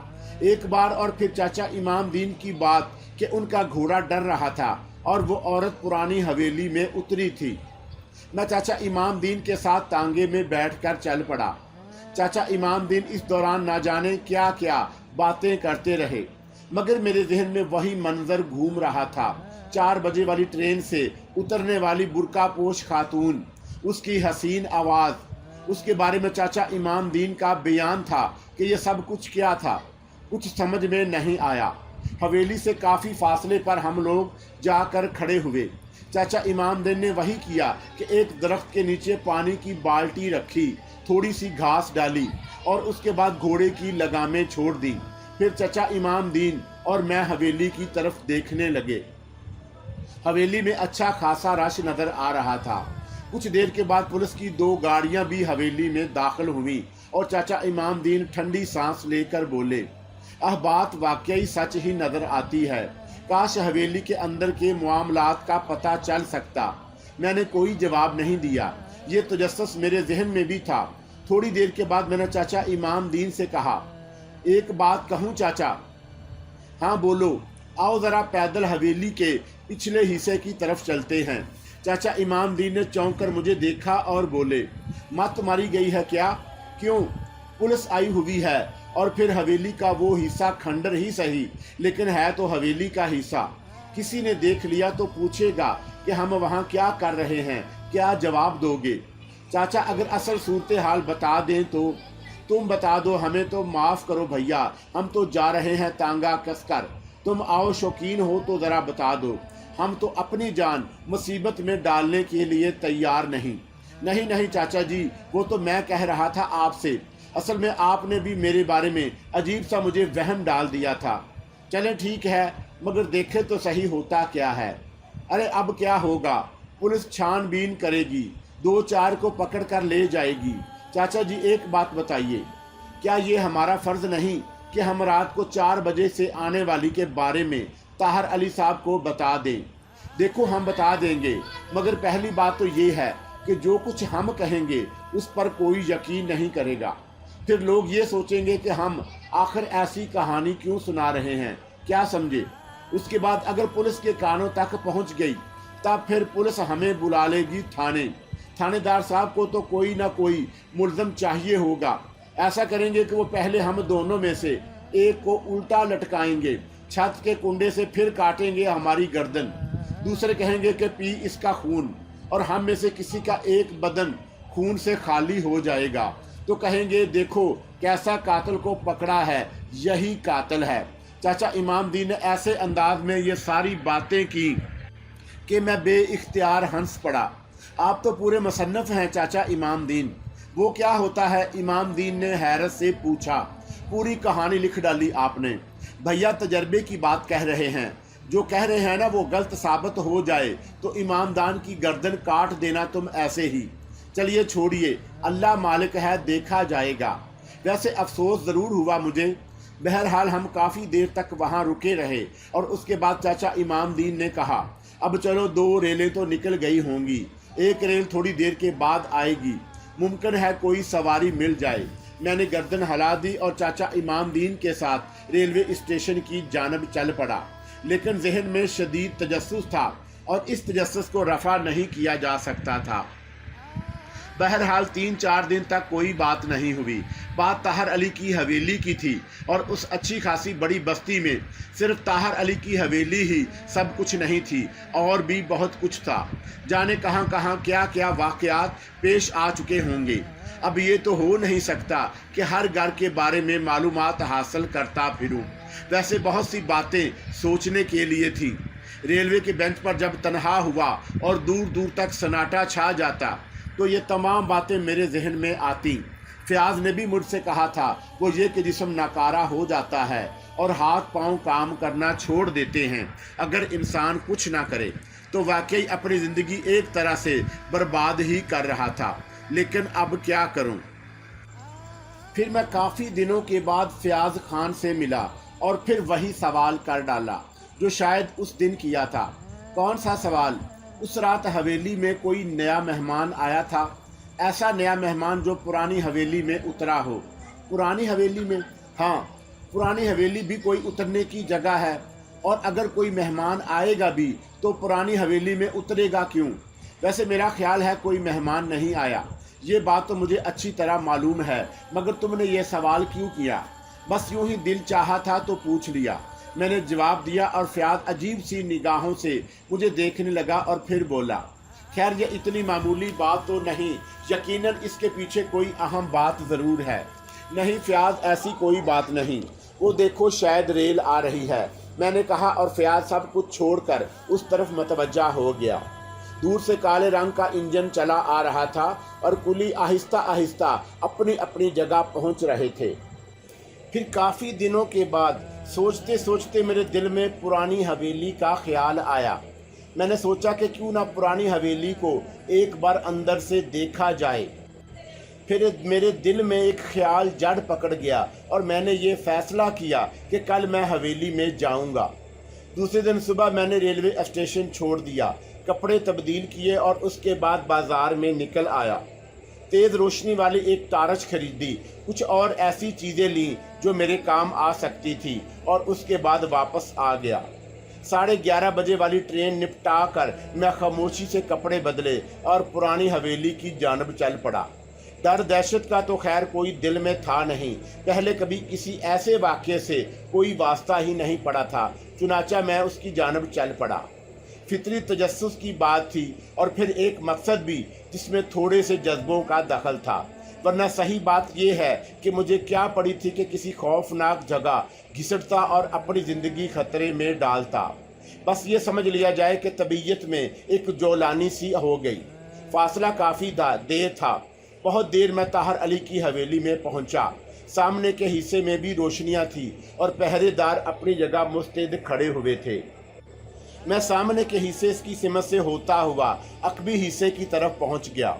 एक बार और फिर चाचा इमाम दीन की बात कि उनका घोड़ा डर रहा था और वो औरत पुरानी हवेली में उतरी थी। मैं चाचा इमाम दीन के साथ तांगे में बैठकर चल पड़ा। चाचा इमाम दीन इस दौरान ना जाने क्या क्या बातें करते रहे, मगर मेरे जहन में वही मंजर घूम रहा था। 4 बजे वाली ट्रेन से उतरने वाली बुर्का पोश खातून, उसकी हसीन आवाज़, उसके बारे में चाचा इमाम दीन का बयान था कि ये सब कुछ क्या था, कुछ समझ में नहीं आया। हवेली से काफ़ी फासले पर हम लोग जाकर खड़े हुए। चाचा इमाम दीन ने वही किया कि एक दरख्त के नीचे पानी की बाल्टी रखी, थोड़ी सी घास डाली और उसके बाद घोड़े की लगामें छोड़ दी। फिर चाचा इमाम दीन और मैं हवेली की तरफ देखने लगे। हवेली में अच्छा खासा रश नज़र आ रहा था। कुछ देर के बाद पुलिस की 2 गाड़ियां भी हवेली में दाखिल हुई और चाचा इमाम दीन ठंडी सांस लेकर बोले, बात वाकई सच ही नज़र आती है। काश हवेली के अंदर के मामलात का पता चल सकता। मैंने कोई जवाब नहीं दिया। ये तजस्सुस मेरे जहन में भी था। थोड़ी देर के बाद मैंने चाचा इमाम दीन से कहा, एक बात कहूँ चाचा। हाँ बोलो। आओ ज़रा पैदल हवेली के पिछले हिस्से की तरफ चलते हैं। चाचा इमाम दीन ने चौंक कर मुझे देखा और बोले, मत मारी गई है क्या? क्यों? पुलिस आई हुई है और फिर हवेली का वो हिस्सा खंडर ही सही, लेकिन है तो हवेली का हिस्सा। किसी ने देख लिया तो पूछेगा कि हम वहाँ क्या कर रहे हैं, क्या जवाब दोगे? चाचा अगर असल सूरत हाल बता दें तो तुम बता दो, हमें तो माफ़ करो भैया, हम तो जा रहे हैं तांगा कसकर। तुम आओ, शौकीन हो तो ज़रा बता दो। हम तो अपनी जान मुसीबत में डालने के लिए तैयार नहीं। नहीं नहीं चाचा जी, वो तो मैं कह रहा था आपसे। असल में आपने भी मेरे बारे में अजीब सा मुझे वहम डाल दिया था। चलें ठीक है, मगर देखें तो सही होता क्या है। अरे अब क्या होगा, पुलिस छानबीन करेगी, 2-4 को पकड़ कर ले जाएगी। चाचा जी एक बात बताइए, क्या ये हमारा फ़र्ज़ नहीं कि हम रात को 4 बजे से आने वाली के बारे में ताहर अली साहब को बता दें? देखो हम बता देंगे, मगर पहली बात तो ये है कि जो कुछ हम कहेंगे उस पर कोई यकीन नहीं करेगा। फिर लोग ये सोचेंगे कि हम आखिर ऐसी कहानी क्यों सुना रहे हैं, क्या समझे। उसके बाद अगर पुलिस के कानों तक पहुंच गई तब फिर पुलिस हमें बुला लेगी थाने। थानेदार साहब को तो कोई ना कोई मुलजम चाहिए होगा। ऐसा करेंगे कि वो पहले हम दोनों में से एक को उल्टा लटकाएंगे, छत के कुंडे से फिर काटेंगे हमारी गर्दन। दूसरे कहेंगे कि पी इसका खून, और हम में से किसी का एक बदन खून से खाली हो जाएगा तो कहेंगे देखो कैसा कातिल को पकड़ा है, यही कातिल है। चाचा इमाम दीन ने ऐसे अंदाज में ये सारी बातें की कि मैं बेइख्तियार हंस पड़ा। आप तो पूरे मुसन्नफ़ हैं चाचा इमाम दीन। वो क्या होता है? इमाम दीन ने हैरत से पूछा। पूरी कहानी लिख डाली आपने। भैया तजर्बे की बात कह रहे हैं, जो कह रहे हैं ना वो गलत साबित हो जाए तो इमामदान की गर्दन काट देना तुम ऐसे ही। चलिए छोड़िए, अल्लाह मालिक है, देखा जाएगा। वैसे अफसोस ज़रूर हुआ मुझे। बहरहाल हम काफ़ी देर तक वहाँ रुके रहे और उसके बाद चाचा इमाम दीन ने कहा अब चलो 2 रेलें तो निकल गई होंगी, एक रेल थोड़ी देर के बाद आएगी, मुमकिन है कोई सवारी मिल जाए। मैंने गर्दन हिला दी और चाचा इमाम दीन के साथ रेलवे स्टेशन की जानब चल पड़ा, लेकिन जहन में शदीद तजस्सुस था और इस तजस्सुस को रफ़ा नहीं किया जा सकता था। बहरहाल 3-4 दिन तक कोई बात नहीं हुई। बात ताहर अली की हवेली की थी और उस अच्छी खासी बड़ी बस्ती में सिर्फ ताहर अली की हवेली ही सब कुछ नहीं थी, और भी बहुत कुछ था। जाने कहाँ कहाँ क्या क्या वाक़यात पेश आ चुके होंगे। अब ये तो हो नहीं सकता कि हर घर के बारे में मालूमात हासिल करता फिरूं। वैसे बहुत सी बातें सोचने के लिए थी। रेलवे के बेंच पर जब तन्हा हुआ और दूर दूर तक सन्नाटा छा जाता तो ये तमाम बातें मेरे जहन में आती। फ़याज़ ने भी मुझसे कहा था वो ये कि जिस्म नाकारा हो जाता है और हाथ पांव काम करना छोड़ देते हैं अगर इंसान कुछ ना करे, तो वाकई अपनी ज़िंदगी एक तरह से बर्बाद ही कर रहा था। लेकिन अब क्या करूं? फिर मैं काफ़ी दिनों के बाद फ़याज़ खान से मिला और फिर वही सवाल कर डाला जो शायद उस दिन किया था। कौन सा सवाल? उस रात हवेली में कोई नया मेहमान आया था, ऐसा नया मेहमान जो पुरानी हवेली में उतरा हो। पुरानी हवेली में? हाँ, पुरानी हवेली भी कोई उतरने की जगह है, और अगर कोई मेहमान आएगा भी तो पुरानी हवेली में उतरेगा क्यों? वैसे मेरा ख्याल है कोई मेहमान नहीं आया, ये बात तो मुझे अच्छी तरह मालूम है, मगर तुमने ये सवाल क्यों किया? बस यूं ही दिल चाहा था तो पूछ लिया। मैंने जवाब दिया और फ़याज़ अजीब सी निगाहों से मुझे देखने लगा और फिर बोला, खैर ये इतनी मामूली बात तो नहीं, यकीनन इसके पीछे कोई अहम बात ज़रूर है। नहीं फ़याज़, ऐसी कोई बात नहीं, वो देखो शायद रेल आ रही है, मैंने कहा, और फ़याज़ सब कुछ छोड़कर उस तरफ मतवज्जा हो गया। दूर से काले रंग का इंजन चला आ रहा था और कुली आहिस्ता आहिस्ता अपनी अपनी जगह पहुंच रहे थे। फिर काफ़ी दिनों के बाद सोचते सोचते मेरे दिल में पुरानी हवेली का ख्याल आया। मैंने सोचा कि क्यों ना पुरानी हवेली को एक बार अंदर से देखा जाए। फिर मेरे दिल में एक ख्याल जड़ पकड़ गया और मैंने ये फ़ैसला किया कि कल मैं हवेली में जाऊंगा। दूसरे दिन सुबह मैंने रेलवे स्टेशन छोड़ दिया, कपड़े तब्दील किए और उसके बाद बाज़ार में निकल आया। तेज़ रोशनी वाली एक टार्च खरीदी, कुछ और ऐसी चीज़ें लीं जो मेरे काम आ सकती थी, और उसके बाद वापस आ गया। 11:30 बजे वाली ट्रेन निपटा कर मैं खामोशी से कपड़े बदले और पुरानी हवेली की जानब चल पड़ा। डर दहशत का तो खैर कोई दिल में था नहीं, पहले कभी किसी ऐसे वाक़ये से कोई वास्ता ही नहीं पड़ा था, चुनाचा मैं उसकी जानब चल पड़ा। फितरी तजस्सुस की बात थी और फिर एक मकसद भी जिसमें थोड़े से जज्बों का दखल था, वरना सही बात यह है कि मुझे क्या पड़ी थी कि किसी खौफनाक जगह घिसटता और अपनी ज़िंदगी खतरे में डालता। बस ये समझ लिया जाए कि तबीयत में एक जौलानी सी हो गई। फासला काफ़ी देर था। बहुत देर में ताहर अली की हवेली में पहुंचा। सामने के हिस्से में भी रोशनियां थी और पहरेदार अपनी जगह मुस्तैद खड़े हुए थे। मैं सामने के हिस्से की सिमत से होता हुआ अकबी हिस्से की तरफ पहुंच गया।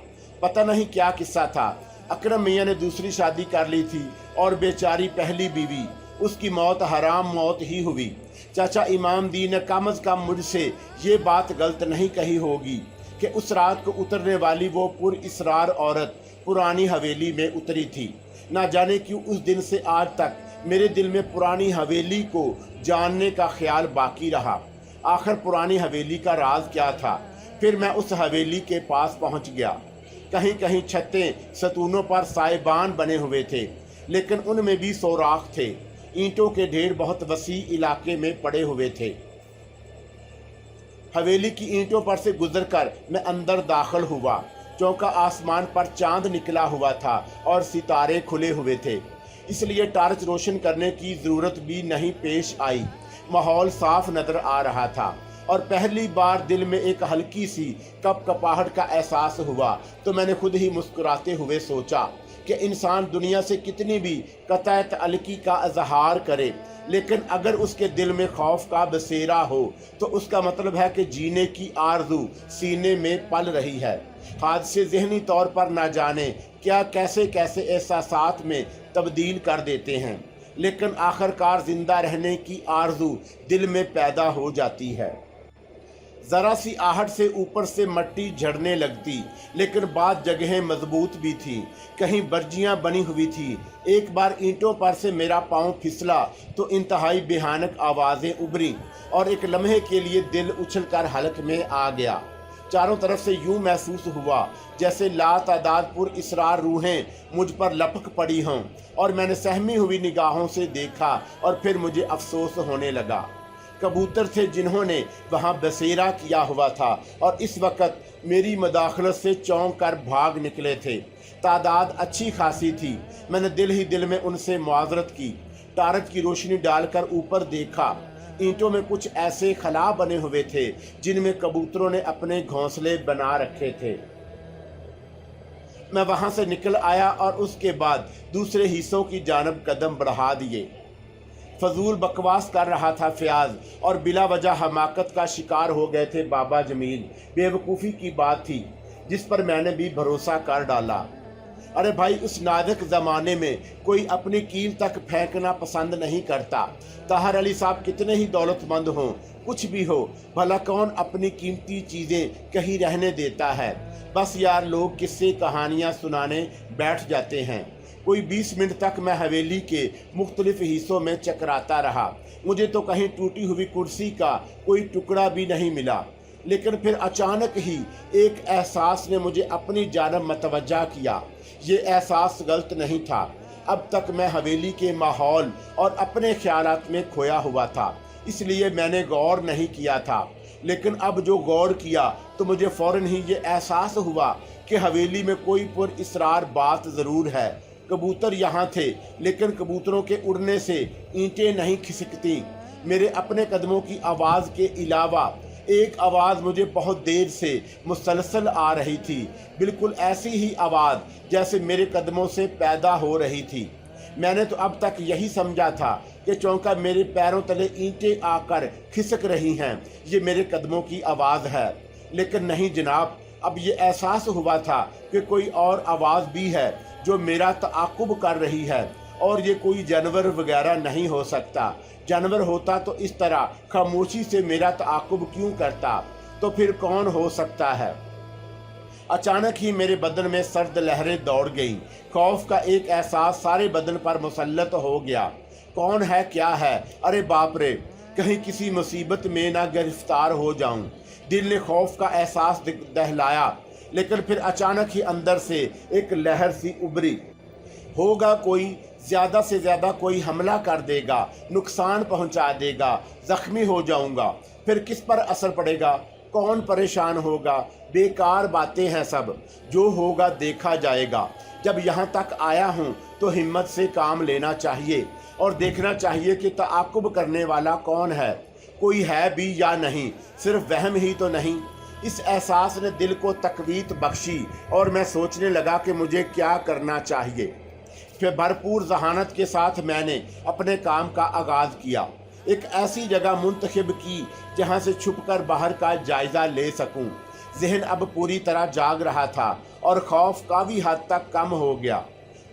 पता नहीं क्या किस्सा था। अकरम मियाँ ने दूसरी शादी कर ली थी और बेचारी पहली बीवी, उसकी मौत हराम मौत ही हुई। चाचा इमाम दीन ने कम अज़ कम मुझसे ये बात गलत नहीं कही होगी कि उस रात को उतरने वाली वो पुरइसरार औरत पुरानी हवेली में उतरी थी। ना जाने क्यों उस दिन से आज तक मेरे दिल में पुरानी हवेली को जानने का ख्याल बाकी रहा। आखिर पुरानी हवेली का राज क्या था? फिर मैं उस हवेली के पास पहुंच गया। कहीं कहीं छतें सतूनों पर साइबान बने हुए थे, लेकिन उनमें भी सोराख थे। ईंटों के ढेर बहुत वसी इलाके में पड़े हुए थे। हवेली की ईंटों पर से गुजरकर मैं अंदर दाखिल हुआ। चौका आसमान पर चांद निकला हुआ था और सितारे खुले हुए थे, इसलिए टार्च रोशन करने की ज़रूरत भी नहीं पेश आई। माहौल साफ नज़र आ रहा था और पहली बार दिल में एक हल्की सी कपकपाहट का एहसास हुआ तो मैंने खुद ही मुस्कुराते हुए सोचा कि इंसान दुनिया से कितनी भी कतई तअल्लुक़ का इज़हार करे, लेकिन अगर उसके दिल में खौफ का बसेरा हो तो उसका मतलब है कि जीने की आरज़ू सीने में पल रही है। हादसे ज़हनी तौर पर ना जाने क्या कैसे कैसे एहसासात में तब्दील कर देते हैं, लेकिन आखिरकार ज़िंदा रहने की आरज़ू दिल में पैदा हो जाती है। ज़रा सी आहट से ऊपर से मिट्टी झड़ने लगती, लेकिन बाद जगहें मजबूत भी थी, कहीं बर्जियां बनी हुई थी। एक बार ईंटों पर से मेरा पांव फिसला तो इंतहाई भयानक आवाज़ें उभरी और एक लम्हे के लिए दिल उछलकर हलक में आ गया। चारों तरफ से यूं महसूस हुआ जैसे लातादाद पुरइसरार रूहें मुझ पर लपक पड़ी हों, और मैंने सहमी हुई निगाहों से देखा और फिर मुझे अफसोस होने लगा। कबूतर थे जिन्होंने वहाँ बसेरा किया हुआ था और इस वक्त मेरी मदाखलत से चौंक कर भाग निकले थे। तादाद अच्छी खासी थी। मैंने दिल ही दिल में उनसे मुआज़रत की। टारच की रोशनी डालकर ऊपर देखा। ईंटों में कुछ ऐसे खला बने हुए थे जिनमें कबूतरों ने अपने घोंसले बना रखे थे। मैं वहाँ से निकल आया और उसके बाद दूसरे हिस्सों की जानब कदम बढ़ा दिए। फजूल बकवास कर रहा था फयाज और बिला वजह हमाकत का शिकार हो गए थे बाबा जमील। बेवकूफ़ी की बात थी जिस पर मैंने भी भरोसा कर डाला। अरे भाई, उस नाजुक ज़माने में कोई अपनी कील तक फेंकना पसंद नहीं करता। ताहर अली साहब कितने ही दौलतमंद हों, कुछ भी हो, भला कौन अपनी कीमती चीज़ें कहीं रहने देता है। बस यार, लोग किस्से कहानियाँ सुनाने बैठ जाते हैं। कोई 20 मिनट तक मैं हवेली के मुख्तलिफ हिस्सों में चकराता रहा। मुझे तो कहीं टूटी हुई कुर्सी का कोई टुकड़ा भी नहीं मिला, लेकिन फिर अचानक ही एक एहसास ने मुझे अपनी जानब मतवज्जा किया। ये एहसास गलत नहीं था। अब तक मैं हवेली के माहौल और अपने ख्यालात में खोया हुआ था, इसलिए मैंने गौर नहीं किया था। लेकिन अब जो गौर किया तो मुझे फ़ौरन ही ये एहसास हुआ कि हवेली में कोई पुरइसरार बात ज़रूर है। कबूतर यहाँ थे, लेकिन कबूतरों के उड़ने से ईंटें नहीं खिसकती। मेरे अपने कदमों की आवाज़ के अलावा एक आवाज़ मुझे बहुत देर से मुसलसल आ रही थी, बिल्कुल ऐसी ही आवाज़ जैसे मेरे कदमों से पैदा हो रही थी। मैंने तो अब तक यही समझा था कि चौंका मेरे पैरों तले ईंटें आकर खिसक रही हैं, ये मेरे कदमों की आवाज़ है। लेकिन नहीं जनाब, अब ये एहसास हुआ था कि कोई और आवाज़ भी है जो मेरा तआक़ुब कर रही है, और ये कोई जानवर वगैरह नहीं हो सकता। जानवर होता तो इस तरह खामोशी से मेरा तआक़ुब क्यों करता? तो फिर कौन हो सकता है? अचानक ही मेरे बदन में सर्द लहरें दौड़ गईं। खौफ का एक एहसास सारे बदन पर मुसल्लत हो गया। कौन है, क्या है? अरे बाप रे, कहीं किसी मुसीबत में ना गिरफ्तार हो जाऊं। दिल ने खौफ का एहसास दहलाया, लेकिन फिर अचानक ही अंदर से एक लहर सी उभरी। होगा कोई, ज़्यादा से ज़्यादा कोई हमला कर देगा, नुकसान पहुंचा देगा, ज़ख्मी हो जाऊंगा। फिर किस पर असर पड़ेगा? कौन परेशान होगा? बेकार बातें हैं सब, जो होगा देखा जाएगा। जब यहाँ तक आया हूँ तो हिम्मत से काम लेना चाहिए और देखना चाहिए कि तआक़ुब करने वाला कौन है, कोई है भी या नहीं, सिर्फ वहम ही तो नहीं। इस एहसास ने दिल को तक़वीत बख्शी और मैं सोचने लगा कि मुझे क्या करना चाहिए। फिर भरपूर जहानत के साथ मैंने अपने काम का आगाज़ किया। एक ऐसी जगह मुंतखब की जहाँ से छुपकर बाहर का जायज़ा ले सकूं। जहन अब पूरी तरह जाग रहा था और खौफ काफ़ी हद तक कम हो गया।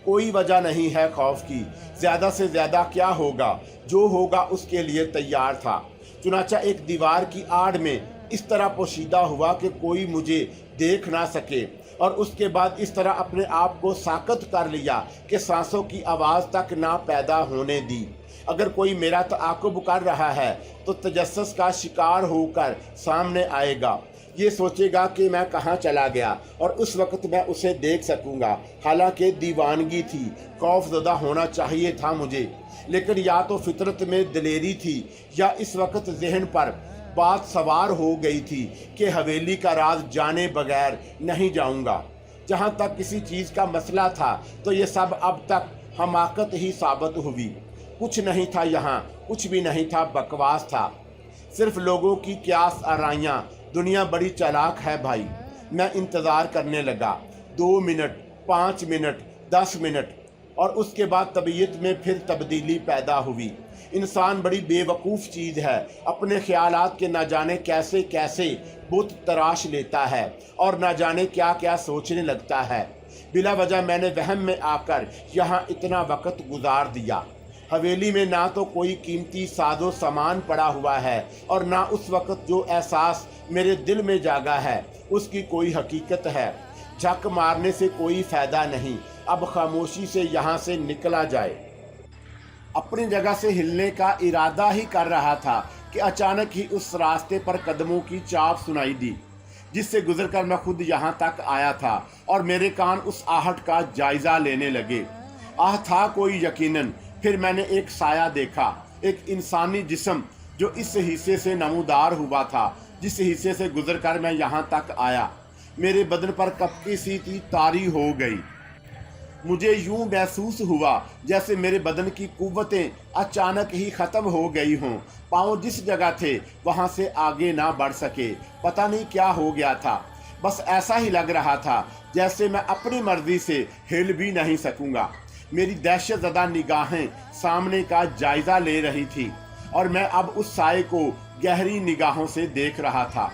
कोई वजह नहीं है खौफ की, ज़्यादा से ज़्यादा क्या होगा, जो होगा उसके लिए तैयार था। चुनाचा एक दीवार की आड़ में इस तरह पोशीदा हुआ कि कोई मुझे देख ना सके, और उसके बाद इस तरह अपने आप को साकत कर लिया कि सांसों की आवाज़ तक ना पैदा होने दी। अगर कोई मेरा तआक़ुब कर रहा है तो तजस्सुस का शिकार होकर सामने आएगा। ये सोचेगा कि मैं कहाँ चला गया और उस वक्त मैं उसे देख सकूंगा। हालांकि दीवानगी थी, खौफज़दा होना चाहिए था मुझे, लेकिन या तो फितरत में दिलेरी थी या इस वक्त जहन पर बात सवार हो गई थी कि हवेली का राज जाने बगैर नहीं जाऊंगा। जहाँ तक किसी चीज़ का मसला था तो ये सब अब तक हमाकत ही साबित हुई। कुछ नहीं था यहाँ, कुछ भी नहीं था, बकवास था, सिर्फ लोगों की क्यास आराइयाँ। दुनिया बड़ी चालाक है भाई। मैं इंतज़ार करने लगा, 2 मिनट, 5 मिनट, 10 मिनट, और उसके बाद तबीयत में फिर तब्दीली पैदा हुई। इंसान बड़ी बेवकूफ़ चीज़ है, अपने ख्यालात के ना जाने कैसे कैसे बुत तराश लेता है और ना जाने क्या क्या सोचने लगता है। बिला वजह मैंने वहम में आकर यहाँ इतना वक्त गुजार दिया। हवेली में ना तो कोई कीमती साजो सामान पड़ा हुआ है और ना उस वक्त जो एहसास मेरे दिल में जागा है उसकी कोई हकीकत है। झक मारने से कोई फ़ायदा नहीं, अब खामोशी से यहाँ से निकला जाए। अपनी जगह से हिलने का इरादा ही कर रहा था कि अचानक ही उस रास्ते पर कदमों की चाप सुनाई दी, जिससे गुजरकर मैं खुद यहाँ तक आया था, और मेरे कान उस आहट का जायज़ा लेने लगे। आह था कोई यकीनन। फिर मैंने एक साया देखा, एक इंसानी जिस्म जो इस हिस्से से नमूदार हुआ था जिस हिस्से से गुजरकर मैं यहाँ तक आया। मेरे बदन पर कपकी सी तारी हो गई। मुझे यूं महसूस हुआ जैसे मेरे बदन की कुव्वतें अचानक ही ख़त्म हो गई हों। पाँव जिस जगह थे वहाँ से आगे ना बढ़ सके। पता नहीं क्या हो गया था, बस ऐसा ही लग रहा था जैसे मैं अपनी मर्जी से हिल भी नहीं सकूँगा। मेरी दहशतज़दा निगाहें सामने का जायज़ा ले रही थी और मैं अब उस साए को गहरी निगाहों से देख रहा था।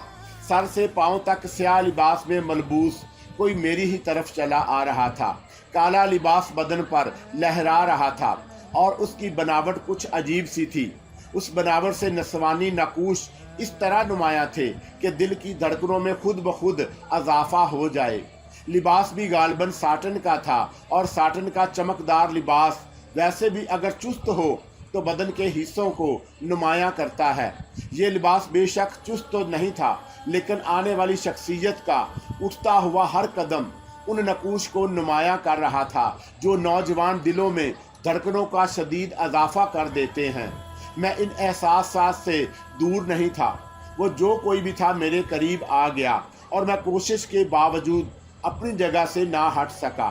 सर से पाँव तक स्याह लिबास में मलबूस कोई मेरी ही तरफ चला आ रहा था। काला लिबास बदन पर लहरा रहा था और उसकी बनावट कुछ अजीब सी थी। उस बनावट से नस्वानी नकूश इस तरह नुमाया थे कि दिल की धड़कनों में खुद ब खुद अजाफा हो जाए। लिबास भी गालबन साटन का था और साटन का चमकदार लिबास वैसे भी अगर चुस्त हो तो बदन के हिस्सों को नुमाया करता है। ये लिबास बेशक चुस्त तो नहीं था, लेकिन आने वाली शख्सियत का उठता हुआ हर कदम उन नकूश को नुमाया कर रहा था जो नौजवान दिलों में धड़कनों का शदीद अजाफा कर देते हैं। मैं इन एहसासात से दूर नहीं था। वो जो कोई भी था मेरे करीब आ गया और मैं कोशिश के बावजूद अपनी जगह से ना हट सका।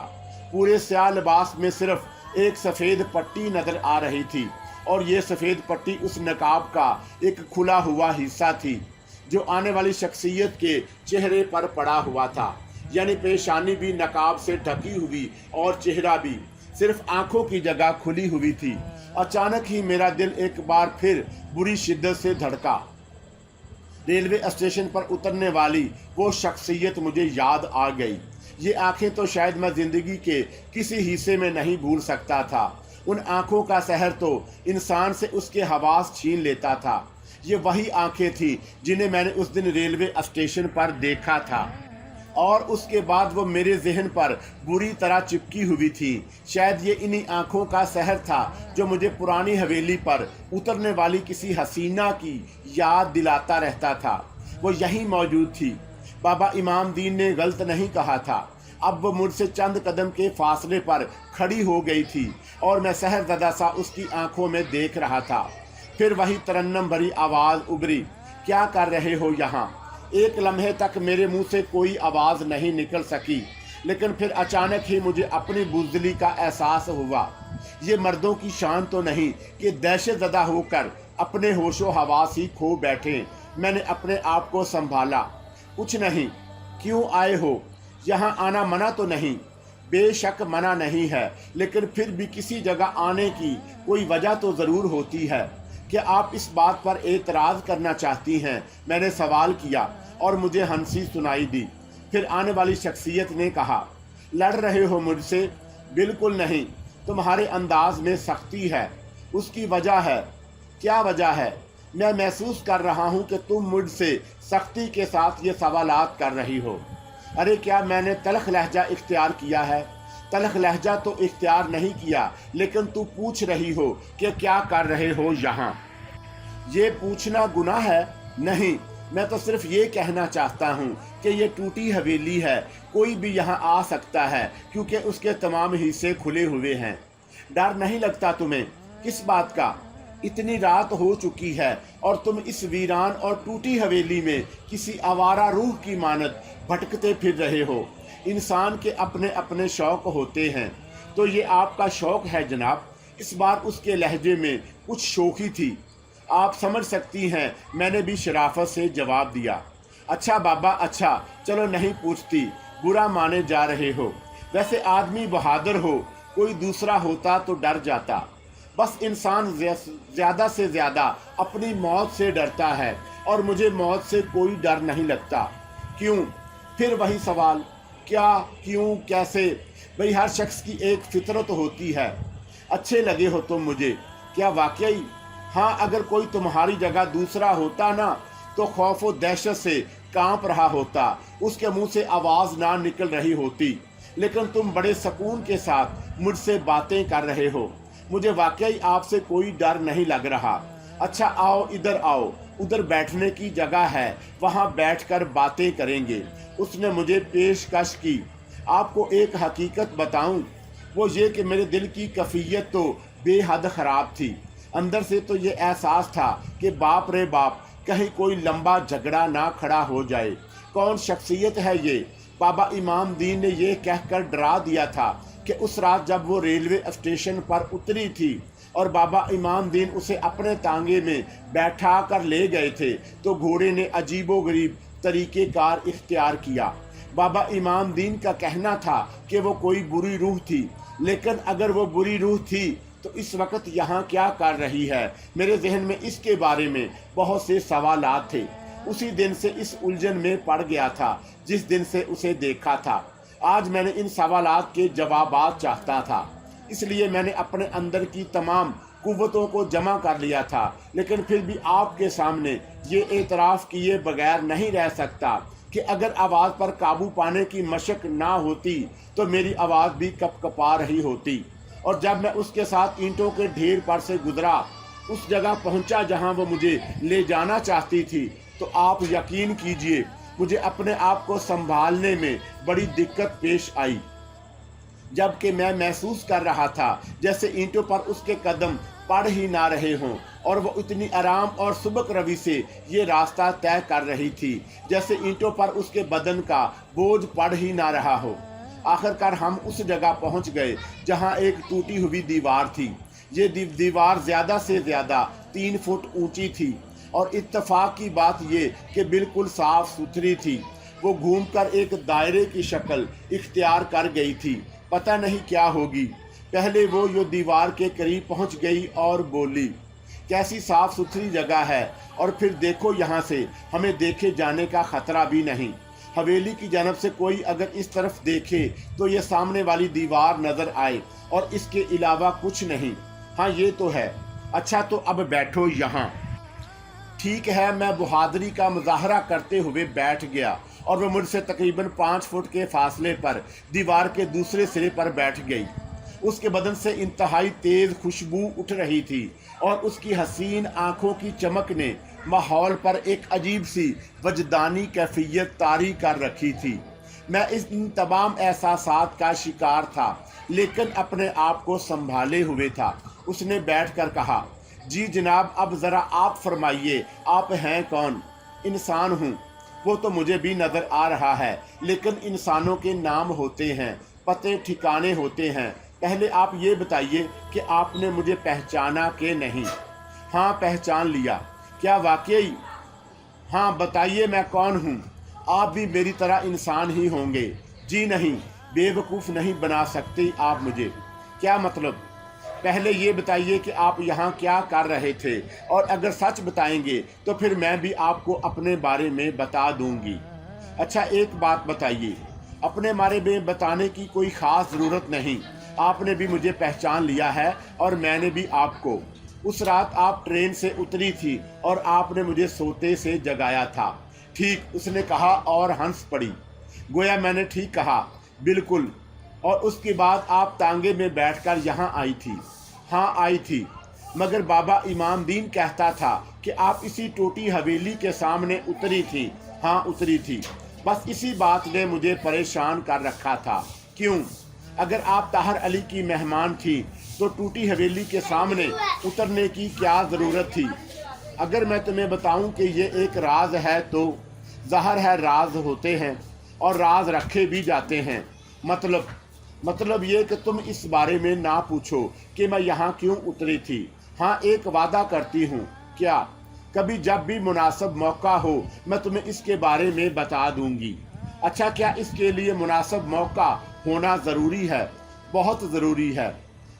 पूरे स्याह लिबास में सिर्फ एक सफ़ेद पट्टी नज़र आ रही थी और ये सफ़ेद पट्टी उस नकाब का एक खुला हुआ हिस्सा थी जो आने वाली शख्सियत के चेहरे पर पड़ा हुआ था। यानी पेशानी भी नकाब से ढकी हुई और चेहरा भी, सिर्फ आंखों की जगह खुली हुई थी। अचानक ही मेरा दिल एक बार फिर बुरी शिद्दत से धड़का। रेलवे स्टेशन पर उतरने वाली वो शख्सियत मुझे याद आ गई। ये आंखें तो शायद मैं ज़िंदगी के किसी हिस्से में नहीं भूल सकता था। उन आंखों का सहर तो इंसान से उसके हवास छीन लेता था। ये वही आंखें थी जिन्हें मैंने उस दिन रेलवे स्टेशन पर देखा था और उसके बाद वो मेरे जहन पर बुरी तरह चिपकी हुई थी। शायद ये इन्हीं आंखों का सहर था जो मुझे पुरानी हवेली पर उतरने वाली किसी हसीना की याद दिलाता रहता था। वो यहीं मौजूद थी। बाबा इमाम दीन ने गलत नहीं कहा था। अब वो मुझसे चंद कदम के फासले पर खड़ी हो गई थी और मैं सहरज़दा सा उसकी आंखों में देख रहा था। फिर वही तरन्नम भरी आवाज़ उभरी, क्या कर रहे हो यहाँ? एक लम्हे तक मेरे मुंह से कोई आवाज़ नहीं निकल सकी, लेकिन फिर अचानक ही मुझे अपनी बुज़दिली का एहसास हुआ। ये मर्दों की शान तो नहीं कि दहशतज़दा होकर अपने होशो हवास ही खो बैठे। मैंने अपने आप को संभाला। कुछ नहीं। क्यों आए हो? यहाँ आना मना तो नहीं? बेशक मना नहीं है, लेकिन फिर भी किसी जगह आने की कोई वजह तो ज़रूर होती है। क्या आप इस बात पर एतराज़ करना चाहती हैं? मैंने सवाल किया और मुझे हंसी सुनाई दी। फिर आने वाली शख्सियत ने कहा, लड़ रहे हो मुझसे? बिल्कुल नहीं, तुम्हारे अंदाज में सख्ती है। उसकी वजह है। क्या वजह है? मैं महसूस कर रहा हूँ कि तुम मुझसे सख्ती के साथ ये सवालात कर रही हो। अरे क्या मैंने तल्ख लहजा इख्तियार किया है? तल्ख लहजा तो इख्तियार नहीं किया, लेकिन तू पूछ रही हो कि क्या कर रहे हो यहाँ। ये पूछना गुनाह है? नहीं, मैं तो सिर्फ ये कहना चाहता हूँ कि ये टूटी हवेली है, कोई भी यहाँ आ सकता है क्योंकि उसके तमाम हिस्से खुले हुए हैं। डर नहीं लगता तुम्हें? किस बात का? इतनी रात हो चुकी है और तुम इस वीरान और टूटी हवेली में किसी आवारा रूह की मानद भटकते फिर रहे हो। इंसान के अपने अपने शौक होते हैं, तो ये आपका शौक है जनाब। इस बार उसके लहजे में कुछ शोखी थी। आप समझ सकती हैं, मैंने भी शराफत से जवाब दिया। अच्छा बाबा अच्छा, चलो नहीं पूछती, बुरा माने जा रहे हो। वैसे आदमी बहादुर हो, कोई दूसरा होता तो डर जाता। बस इंसान ज़्यादा से ज़्यादा अपनी मौत से डरता है और मुझे मौत से कोई डर नहीं लगता। क्यों? फिर वही सवाल, क्या, क्यों, कैसे? भाई हर शख्स की एक फितरत होती है। अच्छे लगे हो तुम मुझे। क्या वाकई? हाँ, अगर कोई तुम्हारी जगह दूसरा होता ना तो खौफ व दहशत से कांप रहा होता, उसके मुंह से आवाज़ ना निकल रही होती। लेकिन तुम बड़े सुकून के साथ मुझसे बातें कर रहे हो। मुझे वाकई आपसे कोई डर नहीं लग रहा। अच्छा आओ, इधर आओ, उधर बैठने की जगह है, वहाँ बैठकर बातें करेंगे। उसने मुझे पेशकश की। आपको एक हकीकत बताऊं, वो ये कि मेरे दिल की कैफियत तो बेहद ख़राब थी। अंदर से तो ये एहसास था कि बाप रे बाप, कहीं कोई लंबा झगड़ा ना खड़ा हो जाए। कौन शख्सियत है ये? बाबा इमाम दीन ने यह कहकर डरा दिया था कि उस रात जब वो रेलवे स्टेशन पर उतरी थी और बाबा इमाम दीन उसे अपने तांगे में बैठा कर ले गए थे, तो घोड़े ने अजीबोगरीब तरीक़ेकार इख्तियार किया। बाबा इमाम दीन का कहना था कि वो कोई बुरी रूह थी, लेकिन अगर वो बुरी रूह थी तो इस वक्त यहाँ क्या कर रही है? मेरे जहन में इसके बारे में बहुत से सवालात थे। उसी दिन से इस उलझन में पड़ गया था जिस दिन से उसे देखा था। आज मैंने इन सवालात के जवाबात चाहता था, इसलिए मैंने अपने अंदर की तमाम कुव्वतों को जमा कर लिया था। लेकिन फिर भी आपके सामने ये एतराफ़ किए बगैर नहीं रह सकता कि अगर आवाज़ पर काबू पाने की मशक ना होती तो मेरी आवाज़ भी कपकपा रही होती। और जब मैं उसके साथ ईंटों के ढेर पर से गुजरा, उस जगह पहुंचा जहां वो मुझे ले जाना चाहती थी, तो आप यकीन कीजिए मुझे अपने आप को संभालने में बड़ी दिक्कत पेश आई। जबकि मैं महसूस कर रहा था जैसे ईंटों पर उसके कदम पड़ ही ना रहे हों और वो इतनी आराम और सुबक रवि से ये रास्ता तय कर रही थी जैसे ईंटों पर उसके बदन का बोझ पड़ ही ना रहा हो। आखिरकार हम उस जगह पहुंच गए जहां एक टूटी हुई दीवार थी। ये दीवार ज़्यादा से ज़्यादा 3 फुट ऊंची थी और इत्तेफाक की बात ये कि बिल्कुल साफ सुथरी थी। वो घूमकर एक दायरे की शक्ल इख्तियार कर गई थी। पता नहीं क्या होगी। पहले वो यो दीवार के करीब पहुंच गई और बोली, कैसी साफ सुथरी जगह है, और फिर देखो यहाँ से हमें देखे जाने का खतरा भी नहीं। हवेली की जानब से कोई अगर इस तरफ देखे तो ये सामने वाली दीवार नजर आए और इसके अलावा कुछ नहीं। हाँ ये तो है। अच्छा तो अब बैठो यहाँ। ठीक है, मैं बहादुरी का मुजाहरा करते हुए बैठ गया और वह मुझसे तकरीबन 5 फुट के फासले पर दीवार के दूसरे सिरे पर बैठ गई। उसके बदन से इंतहाई तेज़ खुशबू उठ रही थी और उसकी हसीन आंखों की चमक ने माहौल पर एक अजीब सी वजदानी कैफियत तारी कर रखी थी। मैं इन तमाम एहसासात का शिकार था, लेकिन अपने आप को संभाले हुए था। उसने बैठकर कहा, जी जनाब, अब ज़रा आप फरमाइए, आप हैं कौन? इंसान हूँ। वो तो मुझे भी नज़र आ रहा है, लेकिन इंसानों के नाम होते हैं, पते ठिकाने होते हैं। पहले आप ये बताइए कि आपने मुझे पहचाना कि नहीं? हाँ, पहचान लिया। क्या वाकई? हाँ, बताइए मैं कौन हूँ? आप भी मेरी तरह इंसान ही होंगे। जी नहीं, बेवकूफ़ नहीं बना सकते आप मुझे। क्या मतलब? पहले ये बताइए कि आप यहाँ क्या कर रहे थे, और अगर सच बताएंगे तो फिर मैं भी आपको अपने बारे में बता दूंगी। अच्छा एक बात बताइए। अपने बारे में बताने की कोई ख़ास ज़रूरत नहीं। आपने भी मुझे पहचान लिया है और मैंने भी आपको। उस रात आप ट्रेन से उतरी थी और आपने मुझे सोते से जगाया था। ठीक, उसने कहा और हंस पड़ी। गोया मैंने ठीक कहा। बिल्कुल। और उसके बाद आप तांगे में बैठकर यहाँ आई थी? हाँ आई थी। मगर बाबा इमाम दीन कहता था कि आप इसी टूटी हवेली के सामने उतरी थी। हाँ, उतरी थी। बस इसी बात ने मुझे परेशान कर रखा था। क्यों? अगर आप ताहर अली की मेहमान थी तो टूटी हवेली के सामने उतरने की क्या ज़रूरत थी? अगर मैं तुम्हें बताऊं कि ये एक राज है तो ज़ाहिर है राज होते हैं और राज रखे भी जाते हैं। मतलब ये कि तुम इस बारे में ना पूछो कि मैं यहाँ क्यों उतरी थी। हाँ, एक वादा करती हूँ, क्या कभी जब भी मुनासिब मौका हो मैं तुम्हें इसके बारे में बता दूंगी। अच्छा, क्या इसके लिए मुनासिब मौका होना ज़रूरी है? बहुत ज़रूरी है।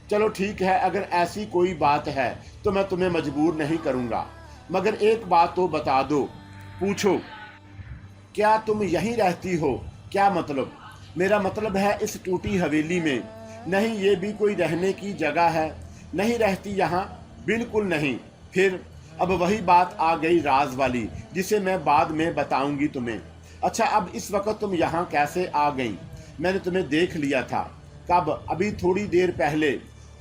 चलो ठीक है, अगर ऐसी कोई बात है तो मैं तुम्हें मजबूर नहीं करूँगा, मगर एक बात तो बता दो। पूछो। क्या तुम यहीं रहती हो? क्या मतलब? मेरा मतलब है इस टूटी हवेली में। नहीं, ये भी कोई रहने की जगह है? नहीं रहती यहाँ, बिल्कुल नहीं। फिर अब वही बात आ गई राज वाली, जिसे मैं बाद में बताऊंगी तुम्हें। अच्छा, अब इस वक्त तुम यहाँ कैसे आ गई? मैंने तुम्हें देख लिया था। कब? अभी थोड़ी देर पहले।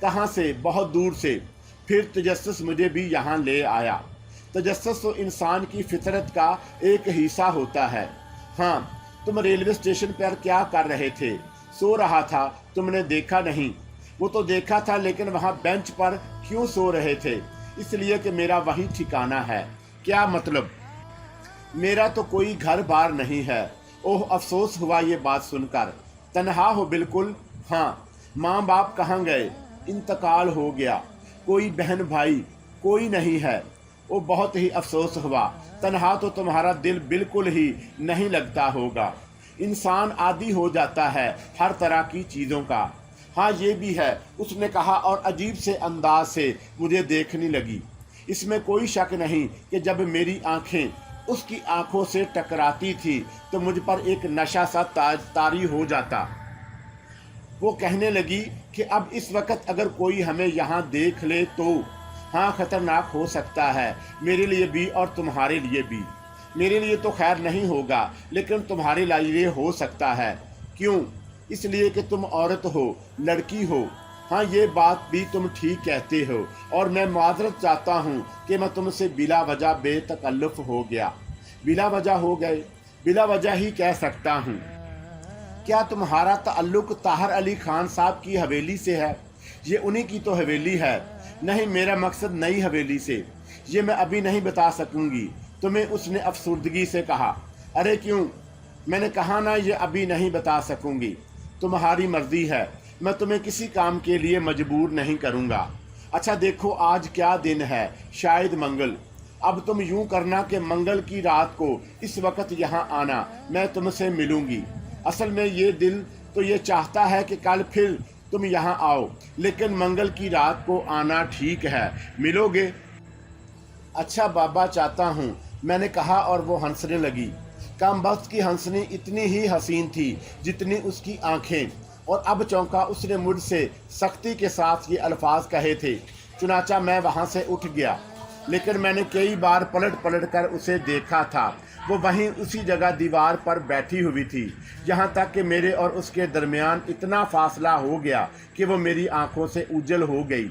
कहाँ से? बहुत दूर से। फिर तजस्सुस मुझे भी यहाँ ले आया। तजस्सुस तो इंसान की फितरत का एक हिस्सा होता है। हाँ, तुम रेलवे स्टेशन पर क्या कर रहे थे? सो रहा था, तुमने देखा नहीं? वो तो देखा था, लेकिन वहाँ बेंच पर क्यों सो रहे थे? इसलिए कि मेरा वही ठिकाना है। क्या मतलब? मेरा तो कोई घर बार नहीं है। ओह, अफसोस हुआ ये बात सुनकर। तन्हा हो? बिल्कुल। हाँ। माँ बाप कहाँ गए? इंतकाल हो गया। कोई बहन भाई? कोई नहीं है। वो बहुत ही अफसोस हुआ। तन्हा तो तुम्हारा दिल बिल्कुल ही नहीं लगता होगा। इंसान आदी हो जाता है हर तरह की चीज़ों का। हाँ, ये भी है, उसने कहा और अजीब से अंदाज से मुझे देखने लगी। इसमें कोई शक नहीं कि जब मेरी आंखें उसकी आंखों से टकराती थी तो मुझ पर एक नशा सा तारी हो जाता। वो कहने लगी कि अब इस वक्त अगर कोई हमें यहाँ देख ले तो हाँ, खतरनाक हो सकता है, मेरे लिए भी और तुम्हारे लिए भी। मेरे लिए तो खैर नहीं होगा, लेकिन तुम्हारे लिए हो सकता है। क्यों? इसलिए कि तुम औरत हो, लड़की हो। हाँ, ये बात भी तुम ठीक कहते हो, और मैं माजरत चाहता हूँ कि मैं तुमसे बिला वजह बेतकल्लुफ़ हो गया। बिला वजह हो गए? बिला वजह ही कह सकता हूँ। क्या तुम्हारा ताल्लुक ताहर अली खान साहब की हवेली से है? ये उन्हीं की तो हवेली है। नहीं, मेरा मकसद नई हवेली से। ये मैं अभी नहीं बता सकूंगी तुम्हें, उसने अफसुर्दगी से कहा। अरे क्यों? मैंने कहा ना, ये अभी नहीं बता सकूंगी। तुम्हारी मर्जी है, मैं तुम्हें किसी काम के लिए मजबूर नहीं करूंगा। अच्छा देखो, आज क्या दिन है? शायद मंगल। अब तुम यूं करना कि मंगल की रात को इस वक्त यहाँ आना, मैं तुमसे मिलूंगी। असल में ये दिल तो ये चाहता है कि कल फिर तुम यहाँ आओ, लेकिन मंगल की रात को आना ठीक है। मिलोगे? अच्छा बाबा, चाहता हूँ, मैंने कहा, और वो हंसने लगी। कामबख्त की हंसनी इतनी ही हसीन थी जितनी उसकी आंखें। और अब चौंका उसने मुझसे सख्ती के साथ ये अल्फाज कहे थे। चुनाचा मैं वहाँ से उठ गया, लेकिन मैंने कई बार पलट पलट कर उसे देखा था। वो वहीं उसी जगह दीवार पर बैठी हुई थी, यहाँ तक कि मेरे और उसके दरमियान इतना फासला हो गया कि वो मेरी आंखों से उजल हो गई।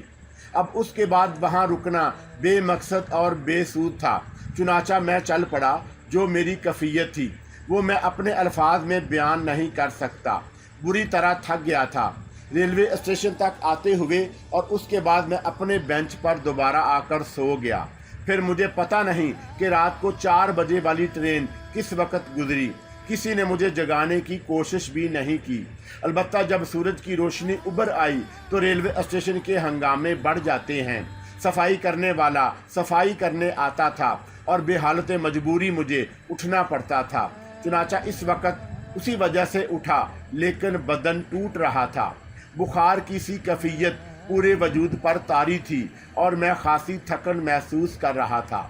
अब उसके बाद वहाँ रुकना बेमकसद और बेसूद था। चुनाचा मैं चल पड़ा। जो मेरी कैफियत थी वो मैं अपने अल्फाज में बयान नहीं कर सकता। बुरी तरह थक गया था। रेलवे स्टेशन तक आते हुए और उसके बाद मैं अपने बेंच पर दोबारा आकर सो गया। फिर मुझे पता नहीं कि रात को 4 बजे वाली ट्रेन किस वक्त गुजरी। किसी ने मुझे जगाने की कोशिश भी नहीं की। अलबत्ता जब सूरज की रोशनी उभर आई तो रेलवे स्टेशन के हंगामे बढ़ जाते हैं। सफाई करने वाला सफाई करने आता था और बेहालत मजबूरी मुझे उठना पड़ता था। चुनाचा इस वक्त उसी वजह से उठा, लेकिन बदन टूट रहा था। बुखार की सी कैफियत पूरे वजूद पर तारी थी और मैं खासी थकन महसूस कर रहा था।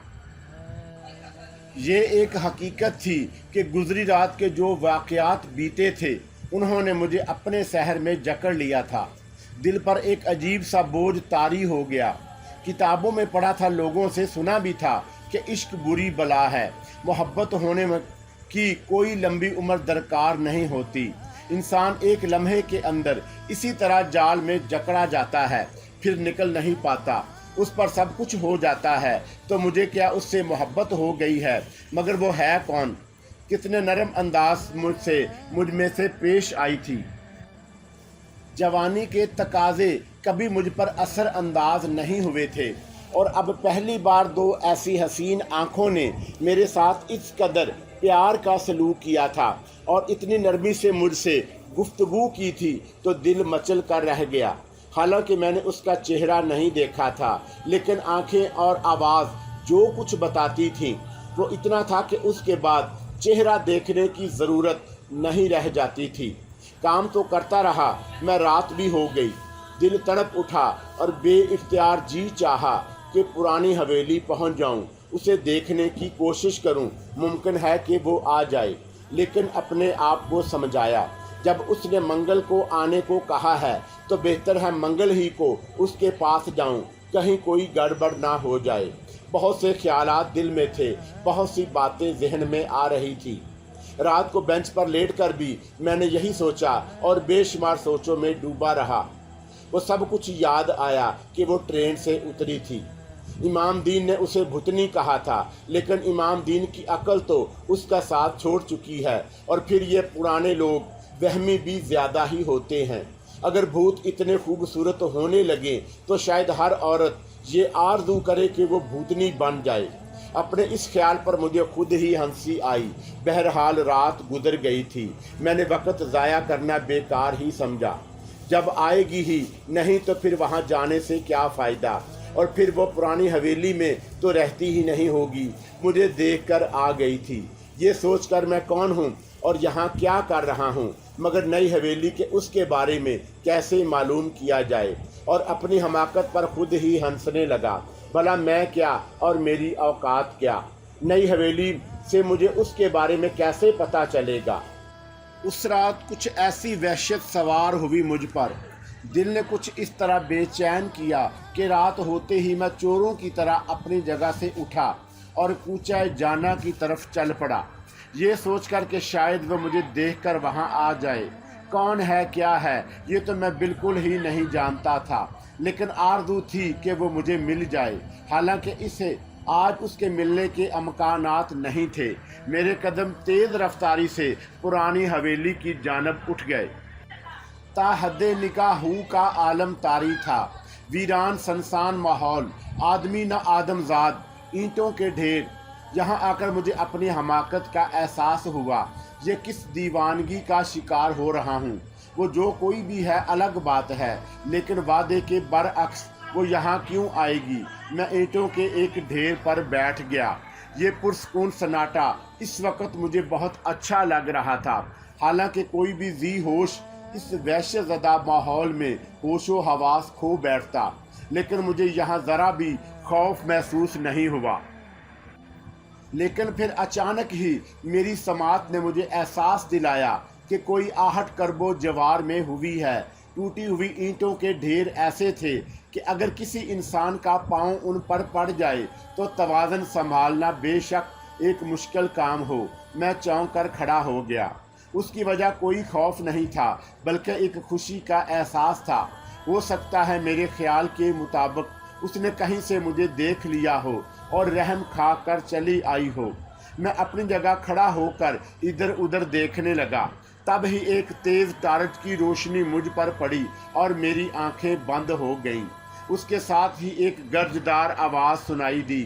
ये एक हकीकत थी कि गुजरी रात के जो वाक़यात बीते थे उन्होंने मुझे अपने शहर में जकड़ लिया था। दिल पर एक अजीब सा बोझ तारी हो गया। किताबों में पढ़ा था, लोगों से सुना भी था कि इश्क बुरी बला है, मोहब्बत होने की कोई लंबी उम्र दरकार नहीं होती। इंसान एक लम्हे के अंदर इसी तरह जाल में जकड़ा जाता है, फिर निकल नहीं पाता। उस पर सब कुछ हो जाता है, तो मुझे क्या उससे मोहब्बत हो गई है? मगर वो है कौन? कितने नरम अंदाज मुझ में से पेश आई थी। जवानी के तकाजे कभी मुझ पर असर अंदाज नहीं हुए थे, और अब पहली बार दो ऐसी हसीन आंखों ने मेरे साथ इस कदर प्यार का सलूक किया था और इतनी नरमी से मुझसे गुफ्तगू की थी, तो दिल मचल कर रह गया। हालांकि मैंने उसका चेहरा नहीं देखा था, लेकिन आंखें और आवाज़ जो कुछ बताती थीं वो इतना था कि उसके बाद चेहरा देखने की ज़रूरत नहीं रह जाती थी। काम तो करता रहा, मैं रात भी हो गई। दिल तड़प उठा और बेइख्तियार जी चाहा कि पुरानी हवेली पहुंच जाऊं, उसे देखने की कोशिश करूं। मुमकिन है कि वो आ जाए, लेकिन अपने आप को समझाया, जब उसने मंगल को आने को कहा है तो बेहतर है मंगल ही को उसके पास जाऊं, कहीं कोई गड़बड़ ना हो जाए। बहुत से ख्यालात दिल में थे, बहुत सी बातें जहन में आ रही थी। रात को बेंच पर लेटकर भी मैंने यही सोचा और बेशुमार सोचों में डूबा रहा। वो सब कुछ याद आया कि वो ट्रेन से उतरी थी। इमाम दीन ने उसे भुतनी कहा था, लेकिन इमाम दीन की अकल तो उसका साथ छोड़ चुकी है। और फिर ये पुराने लोग वहमी भी ज़्यादा ही होते हैं। अगर भूत इतने खूबसूरत होने लगे तो शायद हर औरत ये आरज़ू करे कि वो भूतनी बन जाए। अपने इस ख्याल पर मुझे खुद ही हंसी आई। बहरहाल रात गुजर गई थी, मैंने वक्त ज़ाया करना बेकार ही समझा। जब आएगी ही नहीं तो फिर वहाँ जाने से क्या फ़ायदा, और फिर वो पुरानी हवेली में तो रहती ही नहीं होगी। मुझे देखकर आ गई थी। ये सोचकर मैं कौन हूँ और यहाँ क्या कर रहा हूँ, मगर नई हवेली के उसके बारे में कैसे मालूम किया जाए, और अपनी हमाकत पर खुद ही हंसने लगा। भला मैं क्या और मेरी औकात क्या? नई हवेली से मुझे उसके बारे में कैसे पता चलेगा? उस रात कुछ ऐसी वहशत सवार हुई मुझ पर, दिल ने कुछ इस तरह बेचैन किया कि रात होते ही मैं चोरों की तरह अपनी जगह से उठा और कूचा जाना की तरफ चल पड़ा, ये सोचकर कि शायद वह मुझे देखकर वहां आ जाए। कौन है, क्या है, ये तो मैं बिल्कुल ही नहीं जानता था, लेकिन आरज़ू थी कि वो मुझे मिल जाए। हालांकि इसे आज उसके मिलने के अमकानात नहीं थे। मेरे कदम तेज़ रफ्तारी से पुरानी हवेली की जानब उठ गए। ताहद्दे निकाहू का आलम तारी था, वीरान सनसान माहौल, आदमी न आदमजाद, ईंटों के ढेर। यहाँ आकर मुझे अपनी हमाकत का एहसास हुआ। ये किस दीवानगी का शिकार हो रहा हूँ। वो जो कोई भी है अलग बात है, लेकिन वादे के बरअक्स वो यहाँ क्यों आएगी? मैं ईंटों के एक ढेर पर बैठ गया। ये पुरस्कून सन्नाटा इस वक्त मुझे बहुत अच्छा लग रहा था। हालांकि कोई भी जी होश इस वहशतज़दा माहौल में होशो हवास खो बैठता, लेकिन मुझे यहाँ ज़रा भी खौफ महसूस नहीं हुआ। लेकिन फिर अचानक ही मेरी समात ने मुझे एहसास दिलाया कि कोई आहट करबो जवार में हुई है। टूटी हुई ईंटों के ढेर ऐसे थे कि अगर किसी इंसान का पांव उन पर पड़ जाए तो तवाज़न संभालना बेशक एक मुश्किल काम हो। मैं चौंक कर खड़ा हो गया। उसकी वजह कोई खौफ नहीं था, बल्कि एक खुशी का एहसास था। हो सकता है मेरे ख्याल के मुताबिक उसने कहीं से मुझे देख लिया हो और रहम खा कर चली आई हो। मैं अपनी जगह खड़ा होकर इधर उधर देखने लगा। तब ही एक तेज़ टार्च की रोशनी मुझ पर पड़ी और मेरी आंखें बंद हो गईं। उसके साथ ही एक गर्जदार आवाज़ सुनाई दी,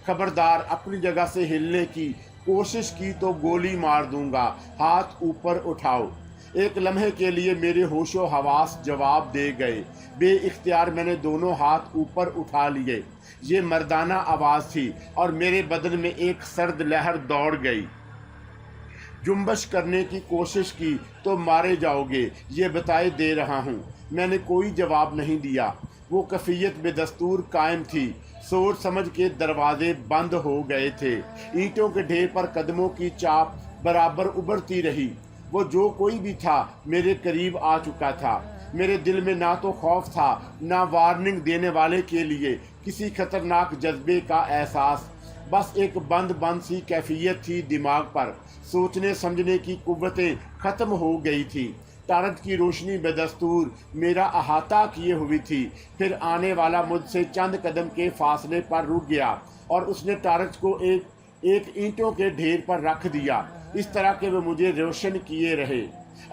खबरदार अपनी जगह से हिलने की कोशिश की तो गोली मार दूंगा, हाथ ऊपर उठाओ। एक लम्हे के लिए मेरे होशो हवास जवाब दे गए। बेइख्तियार मैंने दोनों हाथ ऊपर उठा लिए। ये मर्दाना आवाज़ थी और मेरे बदन में एक सर्द लहर दौड़ गई। जुम्बश करने की कोशिश की तो मारे जाओगे, ये बताए दे रहा हूँ। मैंने कोई जवाब नहीं दिया। वो कैफियत बेदस्तूर कायम थी। सोच समझ के दरवाजे बंद हो गए थे। ईंटों के ढेर पर कदमों की चाप बराबर उभरती रही। वो जो कोई भी था मेरे करीब आ चुका था। मेरे दिल में ना तो खौफ था, ना वार्निंग देने वाले के लिए किसी खतरनाक जज्बे का एहसास। बस एक बंद सी कैफियत थी दिमाग पर। सोचने समझने की कुव्वतें ख़त्म हो गई थी। टारच की रोशनी बेदस्तूर मेरा अहाता किए हुई थी। फिर आने वाला मुझसे चंद कदम के फासले पर रुक गया और उसने टारच को एक ईंटों के ढेर पर रख दिया, इस तरह के वे मुझे रोशन किए रहे।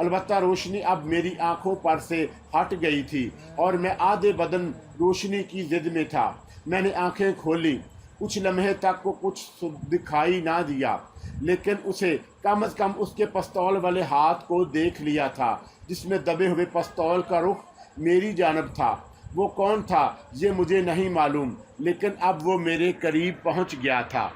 अलबत्ता रोशनी अब मेरी आंखों पर से हट गई थी और मैं आधे बदन रोशनी की जिद में था। मैंने आंखें खोली। कुछ लम्हे तक को कुछ दिखाई ना दिया, लेकिन उसे कम से कम उसके पिस्तौल वाले हाथ को देख लिया था, जिसमें दबे हुए पिस्तौल का रुख मेरी जानब था। वो कौन था ये मुझे नहीं मालूम, लेकिन अब वो मेरे करीब पहुंच गया था।